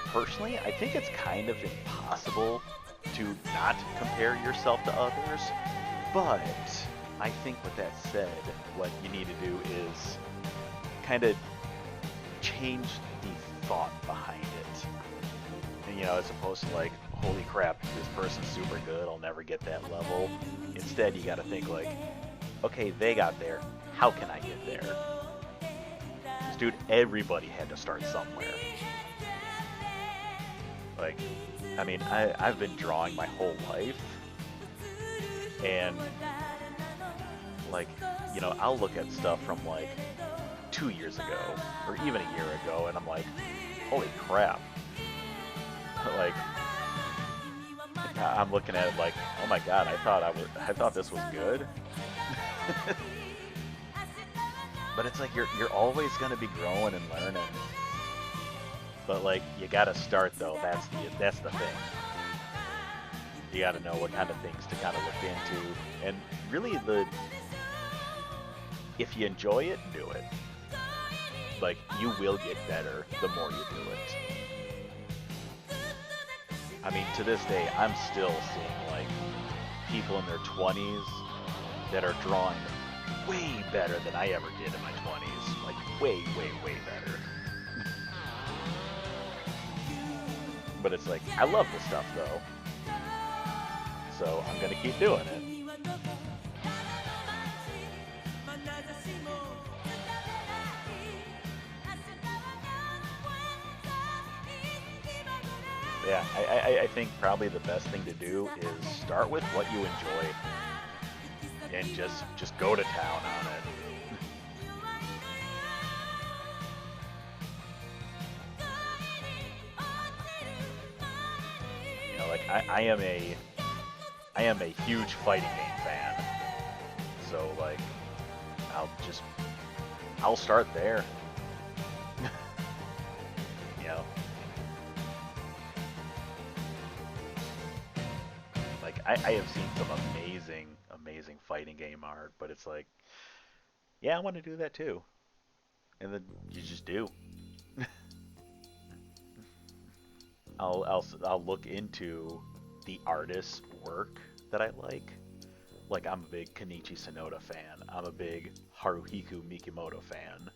personally, I think it's kind of impossible to not compare yourself to others, but I think with that said, what you need to do is kind of change the thought behind it. And, you know, as opposed to like, holy crap, this person's super good, I'll never get that level. Instead, you got to think like, okay, they got there, how can I get there? Because, dude, everybody had to start somewhere. Like, I mean, I've been drawing my whole life, and, like, you know, I'll look at stuff from, like, 2 years ago, or even a year ago, and I'm like, holy crap. Like, I'm looking at it like, oh my god, I thought this was good. But it's like, you're always going to be growing and learning. But like, you gotta start though. That's the thing. You gotta know what kind of things to kind of look into, and really if you enjoy it, do it. Like, you will get better the more you do it. I mean, to this day, I'm still seeing like people in their 20s that are drawing way better than I ever did in my 20s. Like, way, way, way better. But it's like, I love this stuff though, so I'm gonna keep doing it. Yeah, I think probably the best thing to do is start with what you enjoy and just go to town on it. Like, I am a huge fighting game fan, so like I'll start there. You know, like I have seen some amazing fighting game art, but it's like, yeah, I want to do that too, and then you just do. I'll look into the artist's work that I like. Like, I'm a big Kenichi Sonoda fan. I'm a big Haruhiko Mikimoto fan.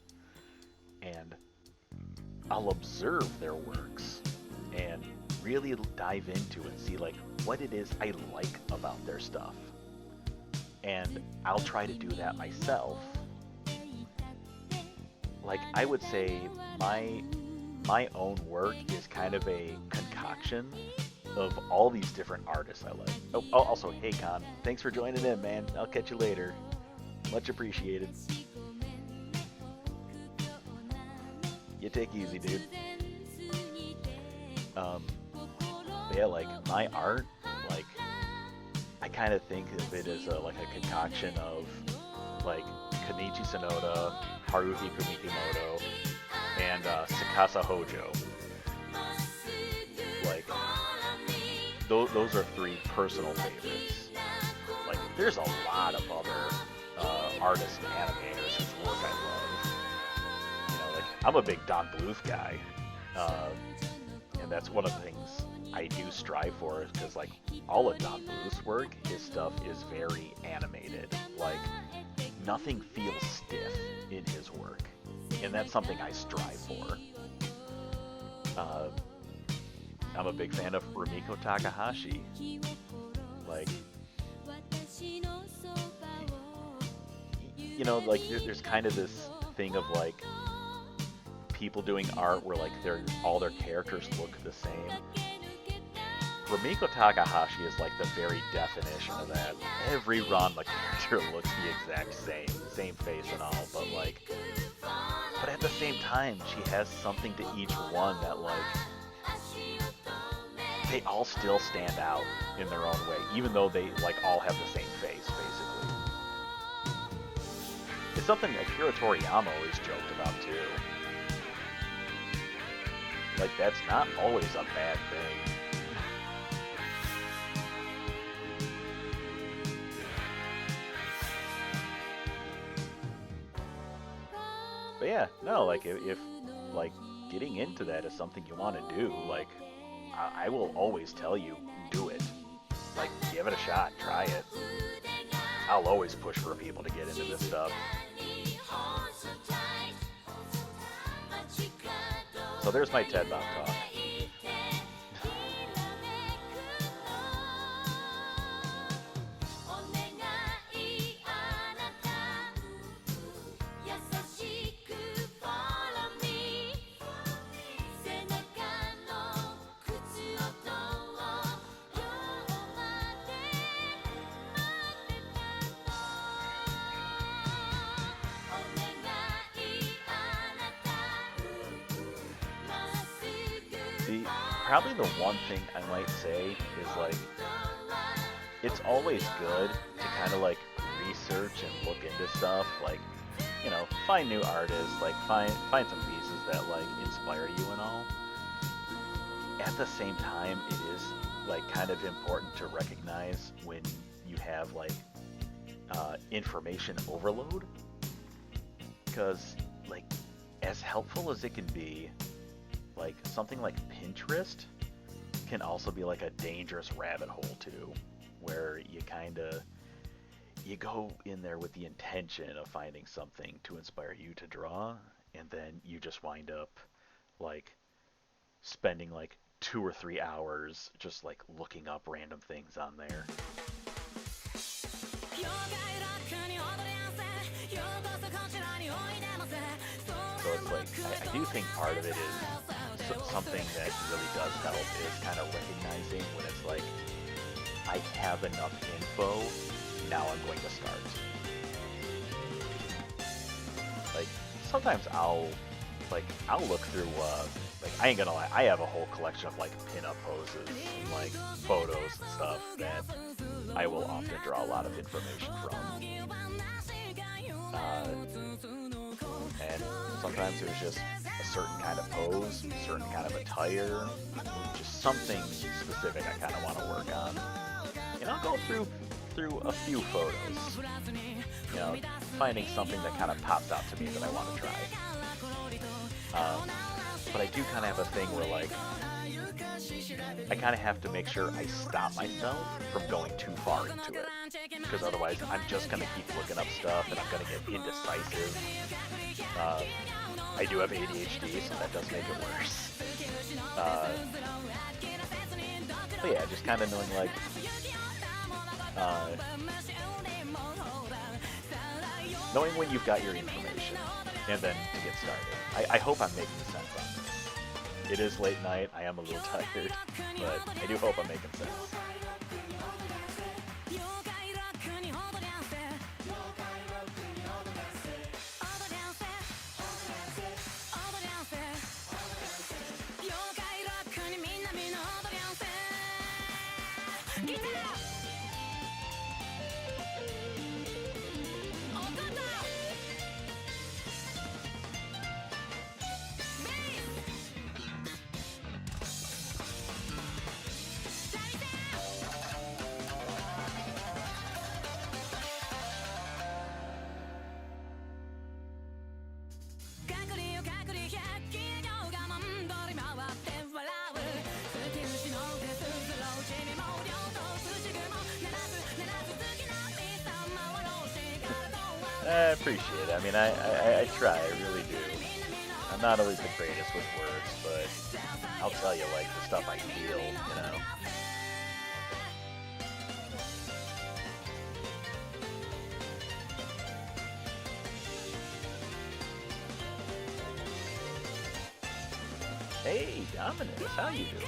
And I'll observe their works and really dive into and see like what it is I like about their stuff. And I'll try to do that myself. Like, I would say my own work is kind of a concoction of all these different artists I like. Oh, also, hey Con, thanks for joining in, man. I'll catch you later. Much appreciated. You take easy, dude. But yeah, like my art, like I kind of think of it as like a concoction of like Kenichi Sonoda, Haruhi Kumikimoto, and Sakasa Hojo. Like those are three personal favorites. Like there's a lot of other artists and animators whose work I love. You know, like I'm a big Don Bluth guy, and that's one of the things I do strive for, is because like all of Don Bluth's work, his stuff is very animated. Like nothing feels stiff in his work, and that's something I strive for. I'm a big fan of Rumiko Takahashi. Like, you know, like there's kind of this thing of like people doing art where like all their characters look the same. Rumiko Takahashi is like the very definition of that. Every Ranma character looks the exact same face and all, but at the same time, she has something to each one that like they all still stand out in their own way, even though they like all have the same face, basically. It's something that Akira Toriyama always joked about too. Like that's not always a bad thing. But yeah, no, like if like getting into that is something you want to do, like I will always tell you, do it. Like give it a shot, try it. I'll always push for people to get into this stuff. So there's my TED Bob talk. Probably the one thing I might say is like, it's always good to kind of like research and look into stuff, like, you know, find new artists, like find some pieces that like inspire you and all. At the same time, it is like kind of important to recognize when you have like information overload, because like as helpful as it can be, like something like Pinterest can also be like a dangerous rabbit hole too, where you go in there with the intention of finding something to inspire you to draw, and then you just wind up like spending like 2 or 3 hours just like looking up random things on there. So it's like I do think part of it is something that really does help is kind of recognizing when it's like, I have enough info, now I'm going to start. Like sometimes I'll look through like, I ain't gonna lie, I have a whole collection of like pinup poses and like photos and stuff that I will often draw a lot of information from. And sometimes there's just a certain kind of pose, a certain kind of attire, just something specific I kind of want to work on. And I'll go through a few photos, you know, finding something that kind of pops out to me that I want to try. But I do kind of have a thing where like, I kind of have to make sure I stop myself from going too far into it, because otherwise I'm just going to keep looking up stuff and I'm going to get indecisive. I do have ADHD, so that does make it worse. But yeah, just kind of knowing like, knowing when you've got your information, and then to get started. I hope I'm making sense on this. It is late night, I am a little tired, but I do hope I'm making sense. I appreciate it. I mean, I try, I really do. I'm not always the greatest with words, but I'll tell you, like, the stuff I feel, you know? Hey, Dominus, how you doing?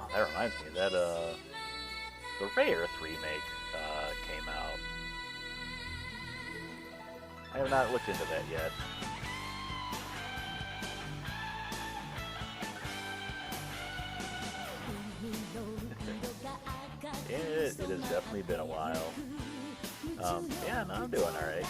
Oh, that reminds me that the Ray Earth remake came out. I have not looked into that yet. It has definitely been a while. Yeah, no, I'm doing all right.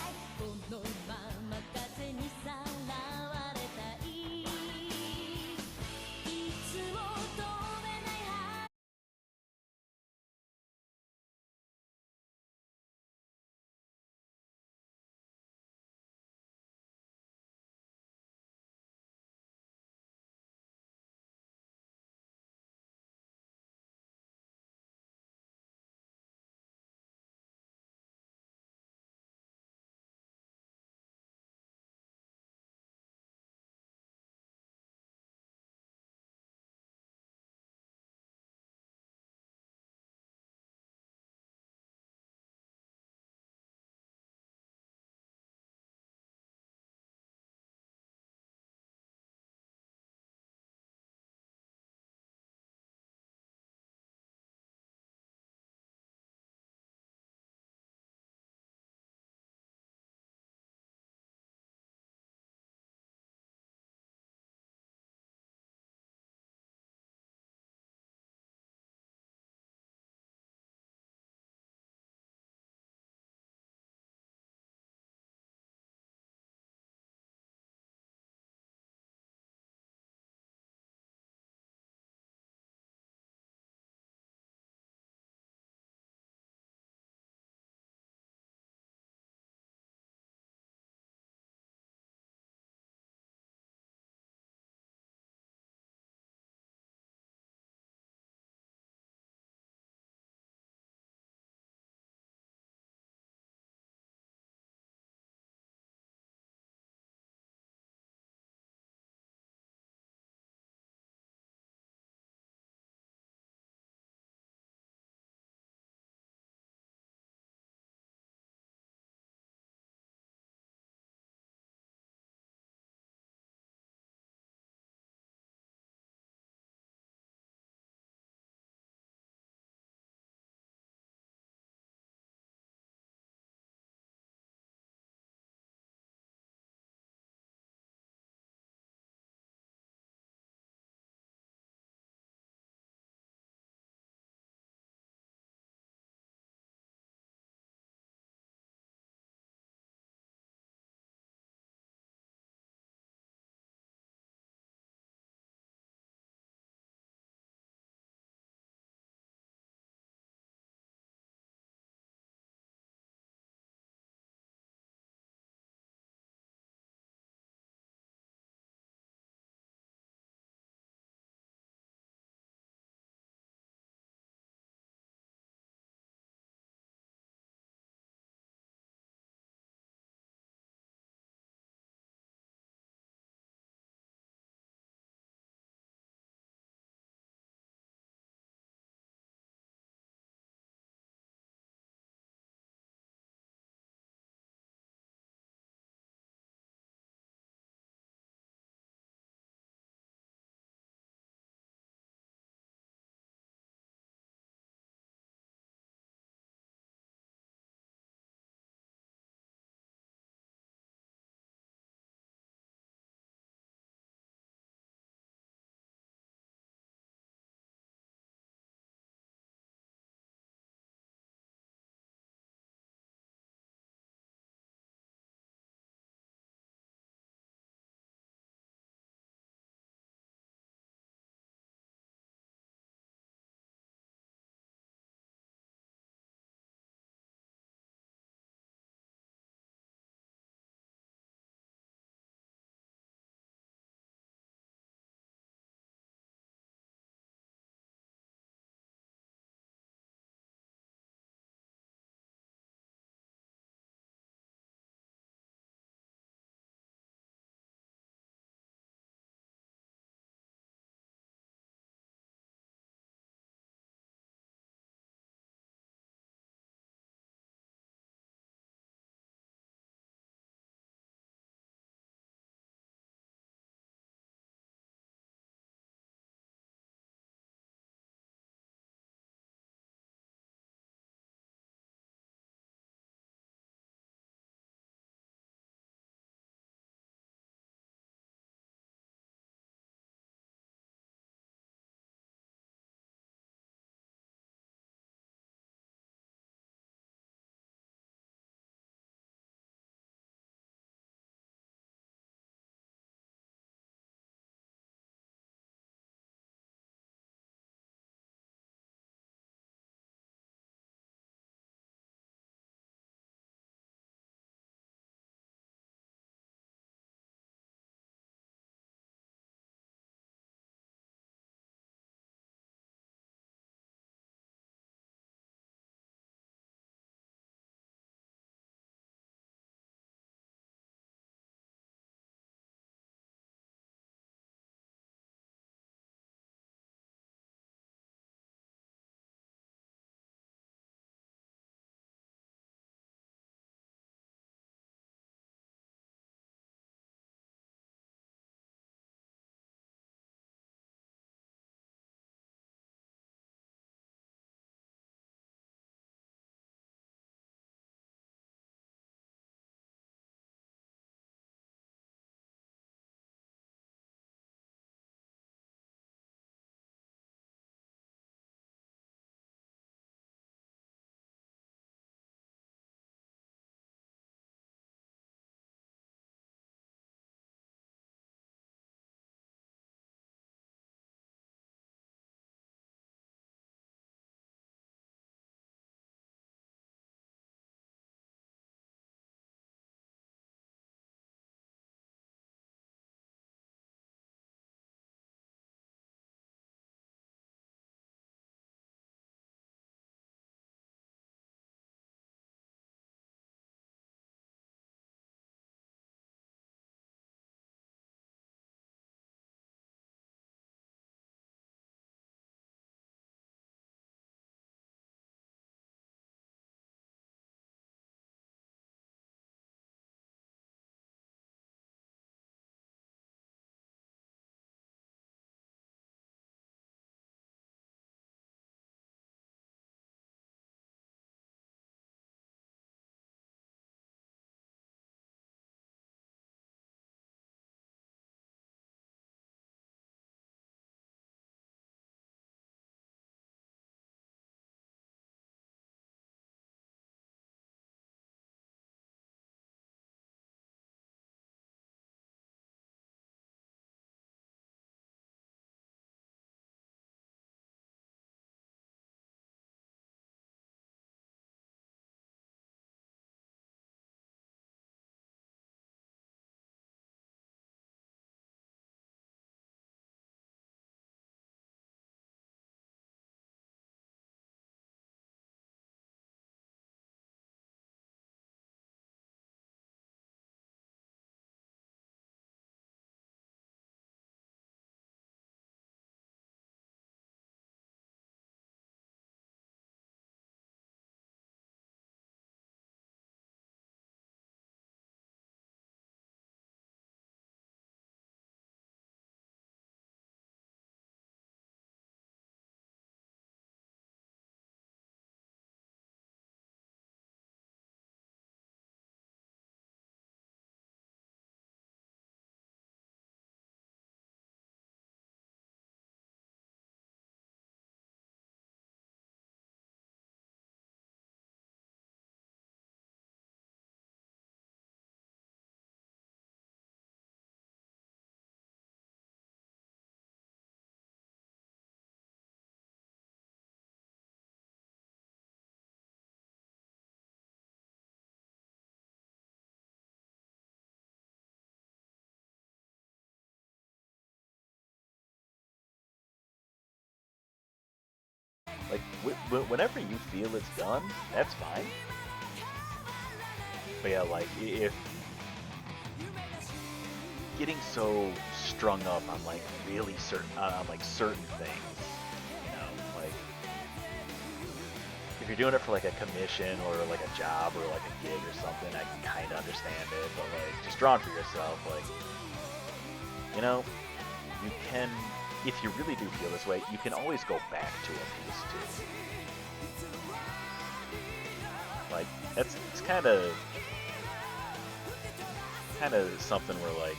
Like, whenever you feel it's done, that's fine. But yeah, like, if getting so strung up on like really certain on like certain things, you know, like if you're doing it for like a commission or like a job or like a gig or something, I can kind of understand it. But like just drawing for yourself, like, you know, you can, if you really do feel this way, you can always go back to a piece too. Like it's kind of something where like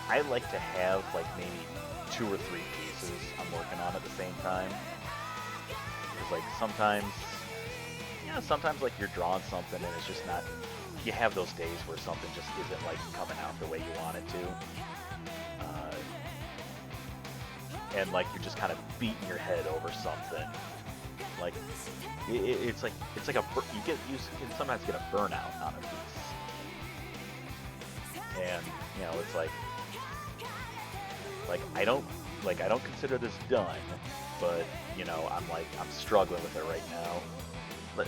I like to have like maybe 2 or 3 pieces I'm working on at the same time. Because like sometimes like you're drawing something and it's just not. You have those days where something just isn't like coming out the way you want it to, and like you're just kind of beating your head over something. Like it's like you can sometimes get a burnout on a piece, and you know it's like I don't consider this done, but you know I'm struggling with it right now. But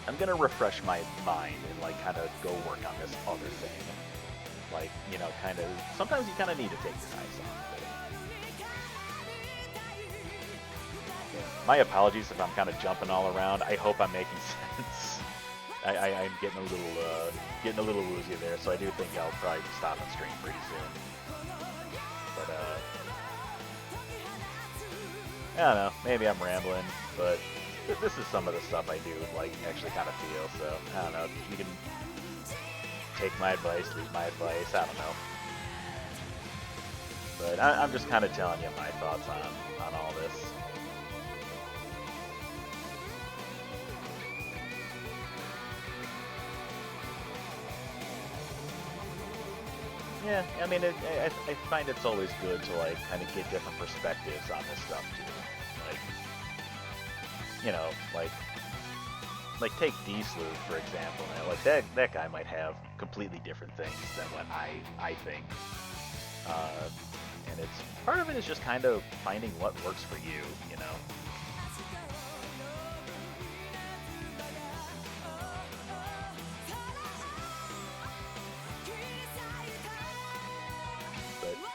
I'm gonna refresh my mind and like kind of go work on this other thing. Like, you know, kind of sometimes you kind of need to take your eyes off it. Yeah. My apologies if I'm kind of jumping all around. I hope I'm making sense. I'm getting a little woozy there, so I do think I'll probably be stopping stream pretty soon. But I don't know, maybe I'm rambling, but this is some of the stuff I do like actually kind of feel. So I don't know. You can take my advice, leave my advice. I don't know. But I'm just kind of telling you my thoughts on all this. Yeah, I mean, I find it's always good to like kind of get different perspectives on this stuff too. Like, you know, like take D-Sleuth for example. Now, like that guy might have completely different things than what I think. And it's part of it is just kind of finding what works for you, you know.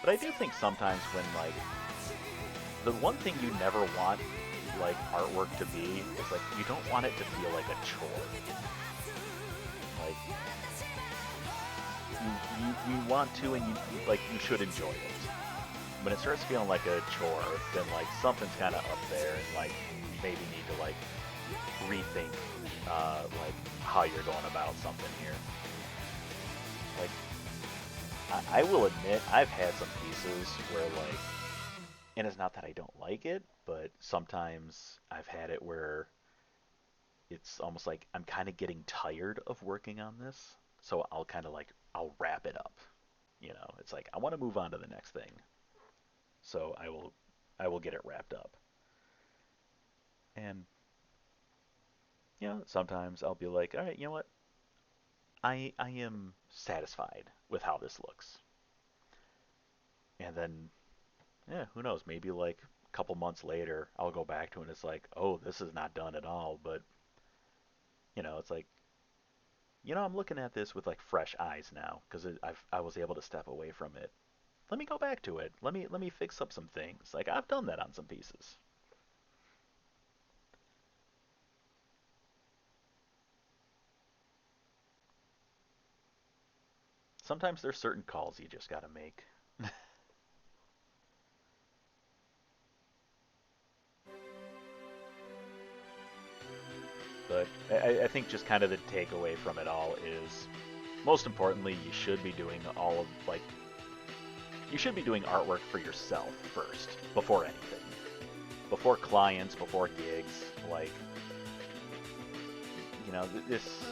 But I do think sometimes when like the one thing you never want like artwork to be is like you don't want it to feel like a chore. Like you want to and you should enjoy it. When it starts feeling like a chore, then like something's kind of up there and like you maybe need to like rethink like how you're going about something here. Like I will admit I've had some pieces where like, and it's not that I don't like it, but sometimes I've had it where it's almost like I'm kind of getting tired of working on this, so I'll kind of like I'll wrap it up. You know, it's like I want to move on to the next thing, so I will get it wrapped up. And you know, sometimes I'll be like, all right, you know what? I am satisfied with how this looks. And then yeah, who knows? Maybe like a couple months later, I'll go back to it and it's like, oh, this is not done at all. But you know, it's like, you know, I'm looking at this with like fresh eyes now because I was able to step away from it. Let me go back to it. Let me fix up some things. Like I've done that on some pieces. Sometimes there's certain calls you just gotta make. But I think just kind of the takeaway from it all is, most importantly, you should be doing all of like you should be doing artwork for yourself first before anything, before clients, before gigs. Like, you know, this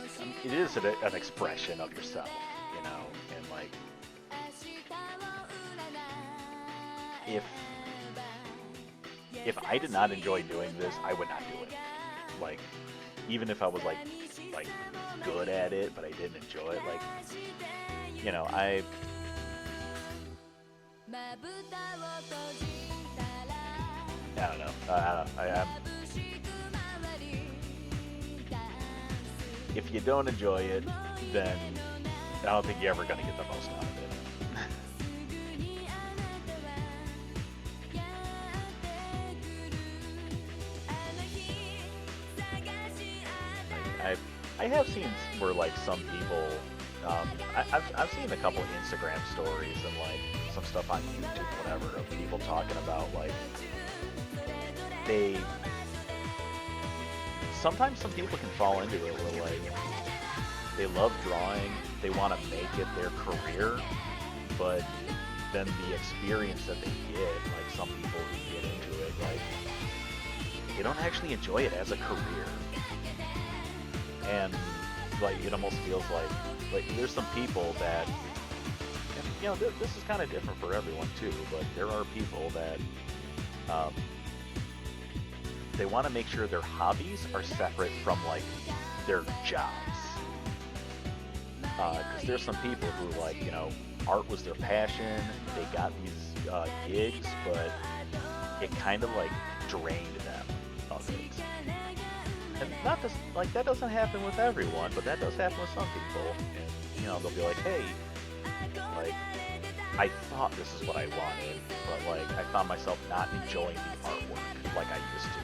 it is an expression of yourself, you know, and like if I did not enjoy doing this, I would not do it. Like, even if I was like good at it, but I didn't enjoy it, like, you know, I don't know. I don't. If you don't enjoy it, then I don't think you're ever gonna get the most out of it. I I have seen where like some people, I've seen a couple Instagram stories and like some stuff on YouTube, whatever, of people talking about like they sometimes some people can fall into it where like they love drawing, they want to make it their career, but then the experience that they get, like some people who get into it, like they don't actually enjoy it as a career, and like it almost feels like there's some people that, and, you know, this is kind of different for everyone too, but there are people that um, they want to make sure their hobbies are separate from like their jobs. Because there's some people who like, you know, art was their passion. They got these gigs, but it kind of like drained them of it. And not just like that doesn't happen with everyone, but that does happen with some people. And you know, they'll be like, hey, like I thought this is what I wanted, but like I found myself not enjoying the artwork like I used to.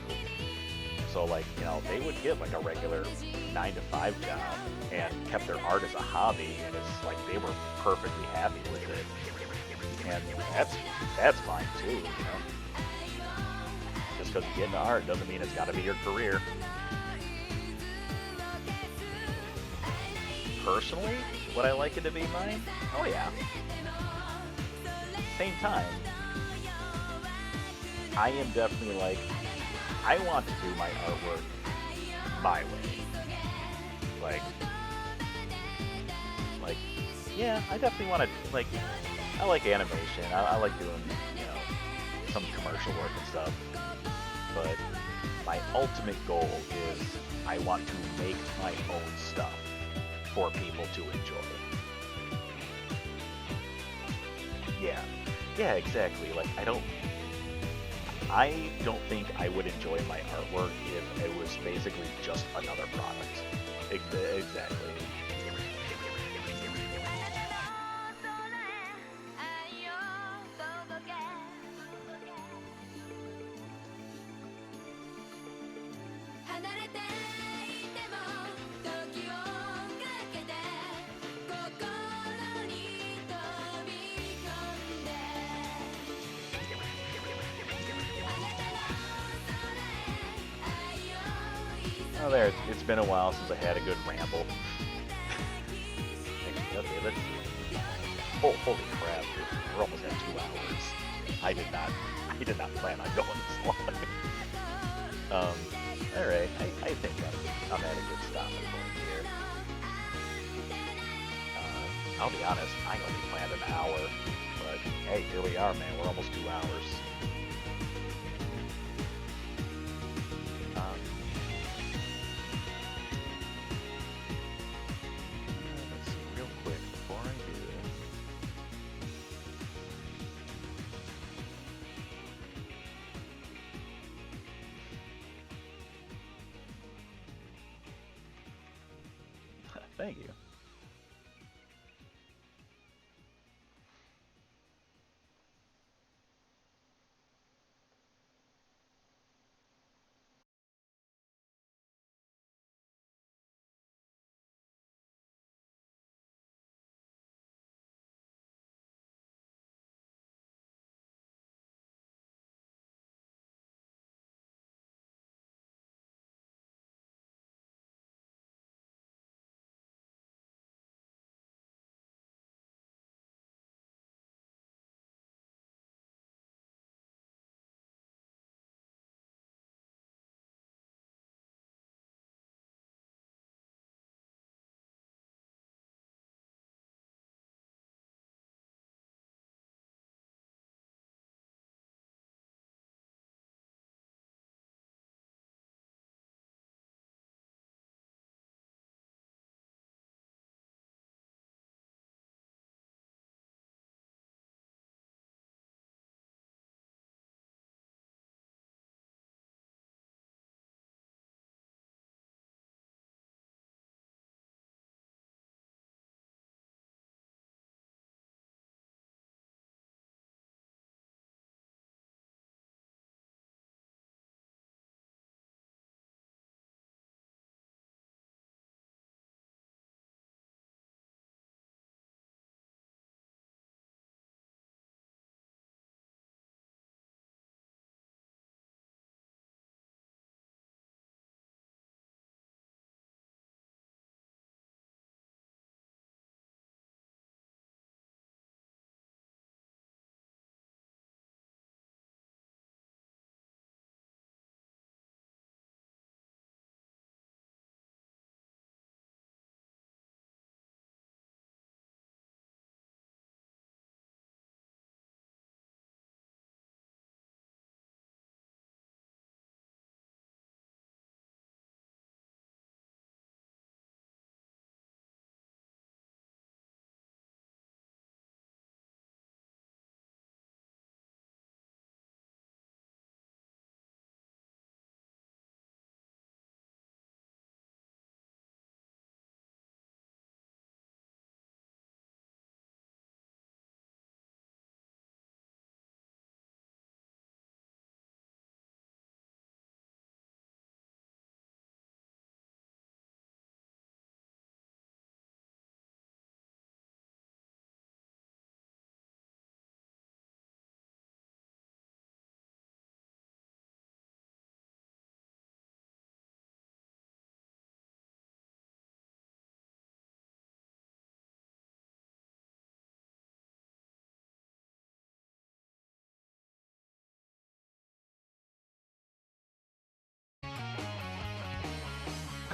So like, you know, they would get like a regular 9 to 5 job and kept their art as a hobby, and it's like they were perfectly happy with it. And that's fine too, you know. Just because you get into art doesn't mean it's got to be your career. Personally, would I like it to be mine? Oh yeah. Same time, I am definitely like, I want to do my artwork my way. Like, like, yeah, I definitely want to, like, I like animation. I like doing, you know, some commercial work and stuff. But my ultimate goal is I want to make my own stuff for people to enjoy. Yeah, yeah, exactly. Like, I don't think I would enjoy my artwork if it was basically just another product. Exactly. Oh, there. It's been a while since I had a good ramble. Okay, let's. Oh, holy crap! We're almost at 2 hours. I did not. I did not plan on going this long. All right. I think I'm at a good stopping point here. I'll be honest. I only planned an hour, but hey, here we are, man. We're almost 2 hours. Um, let's see real quick before I do. Thank you.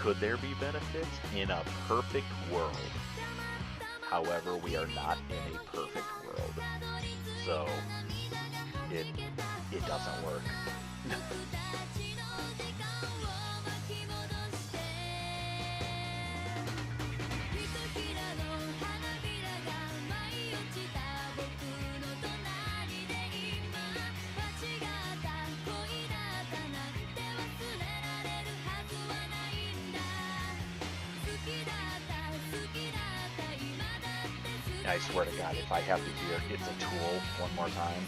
could there be benefits? In a perfect world. However, we are not in a perfect world. So, it doesn't work. I swear to God, if I have to hear "It's a Tool" one more time.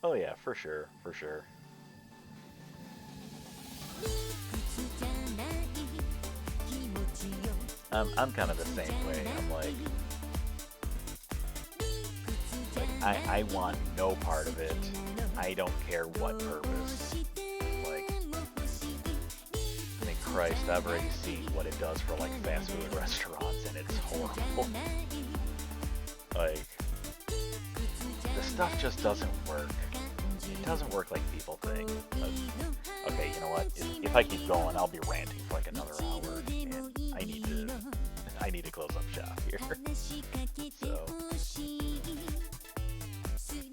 Oh yeah, for sure, for sure. I'm kind of the same way. I'm I want no part of it. I don't care what purpose. Like, I mean, Christ, I've already seen what it does for like fast food restaurants, and it's horrible. Like, the stuff just doesn't work. It doesn't work like people think. Okay, you know what? If I keep going, I'll be ranting for like another hour, and I need to close up shop here. So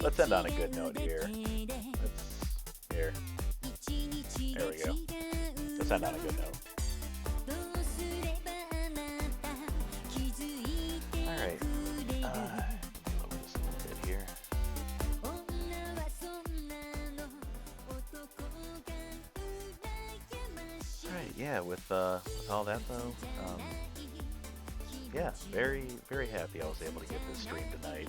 let's end on a good note here. There we go. Let's end on a good note. All right. Lower this a little bit here. Alright, yeah, with all that though, yeah, very, very happy I was able to get this stream tonight.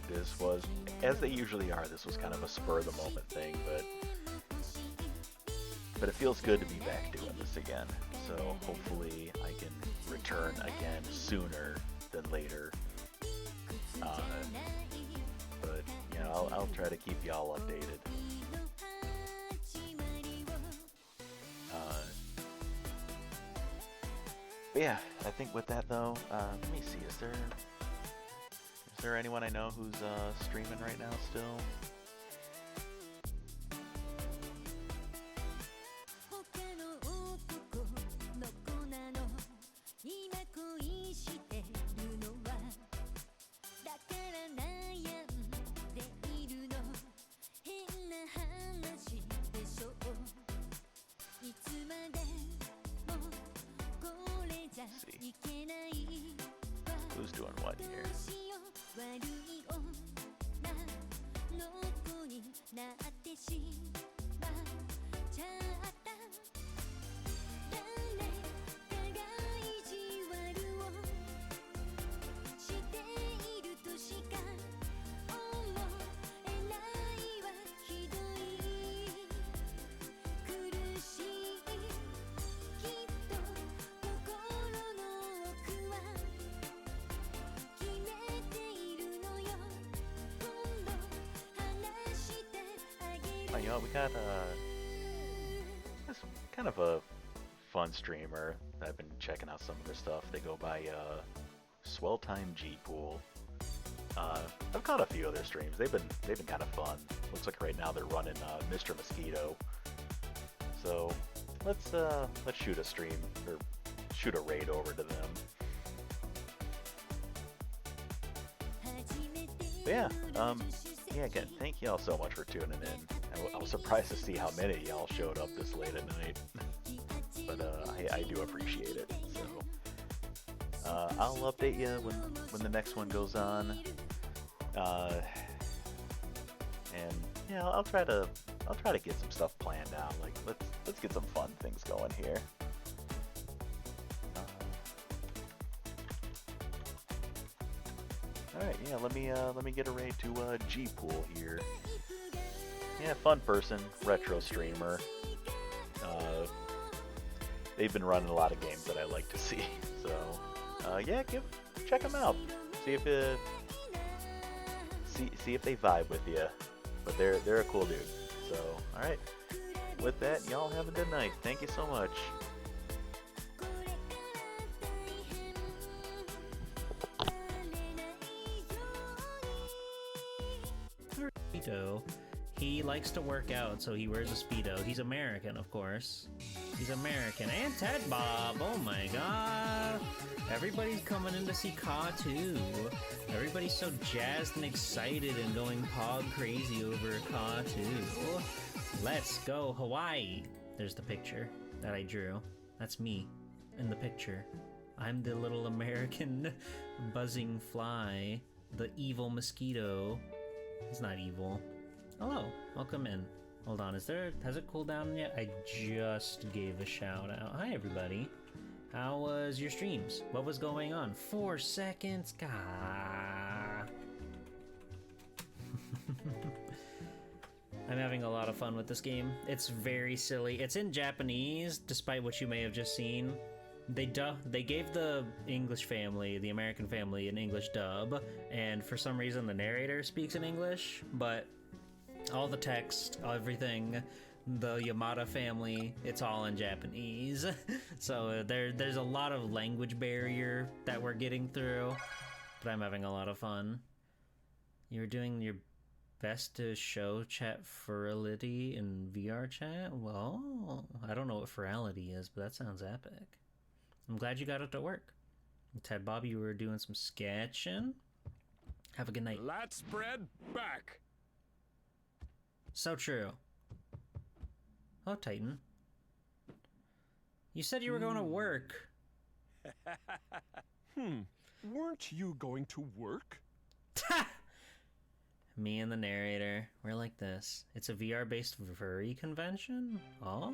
This was, as they usually are, this was kind of a spur of the moment thing, but it feels good to be back doing this again. So hopefully I can return again sooner than later. But yeah, I'll try to keep y'all updated. But yeah, I think with that though, let me see, is there anyone I know who's streaming right now still? Who's doing what here? You know, we got this kind of a fun streamer. I've been checking out some of their stuff. They go by Swelltime G Pool. I've caught a few of their streams. They've been kind of fun. Looks like right now they're running Mr. Mosquito. So let's shoot a stream or shoot a raid over to them. But yeah, yeah. Again, thank y'all so much for tuning in. I was surprised to see how many of y'all showed up this late at night, but I do appreciate it. So I'll update you when the next one goes on, and yeah, I'll try to get some stuff planned out. Like let's get some fun things going here. All right, yeah, let me get a raid to G Pool here. Yeah, fun person, retro streamer. they've been running a lot of games that I like to see. So yeah, check them out. See if see if they vibe with you. But they're a cool dude. So all right. With that, y'all have a good night. Thank you so much. Speedo. He likes to work out, so he wears a Speedo. He's American, of course. He's American. And Ted Bob! Oh my god! Everybody's coming in to see Ka too. Everybody's so jazzed and excited and going pog crazy over Ka too. Let's go Hawaii! There's the picture that I drew. That's me in the picture. I'm the little American buzzing fly. The evil mosquito. He's not evil. Hello, welcome in. Hold on, has it cooled down yet? I just gave a shout out. Hi everybody. How was your streams? What was going on? 4 seconds? Gah. I'm having a lot of fun with this game. It's very silly. It's in Japanese, despite what you may have just seen. They gave the English family, the American family, an English dub, and for some reason the narrator speaks in English, but all the text, everything, the Yamada family, it's all in Japanese. So there's a lot of language barrier that we're getting through, but I'm having a lot of fun. You're doing your best to show chat ferality in VR chat? Well, I don't know what ferality is, but that sounds epic. I'm glad you got it to work. Ted Bob, you were doing some sketching. Have a good night. Lat spread back. So true. Oh, Titan. You said you were going to work. Weren't you going to work? Me and the narrator, we're like this. It's a VR-based furry convention? Oh.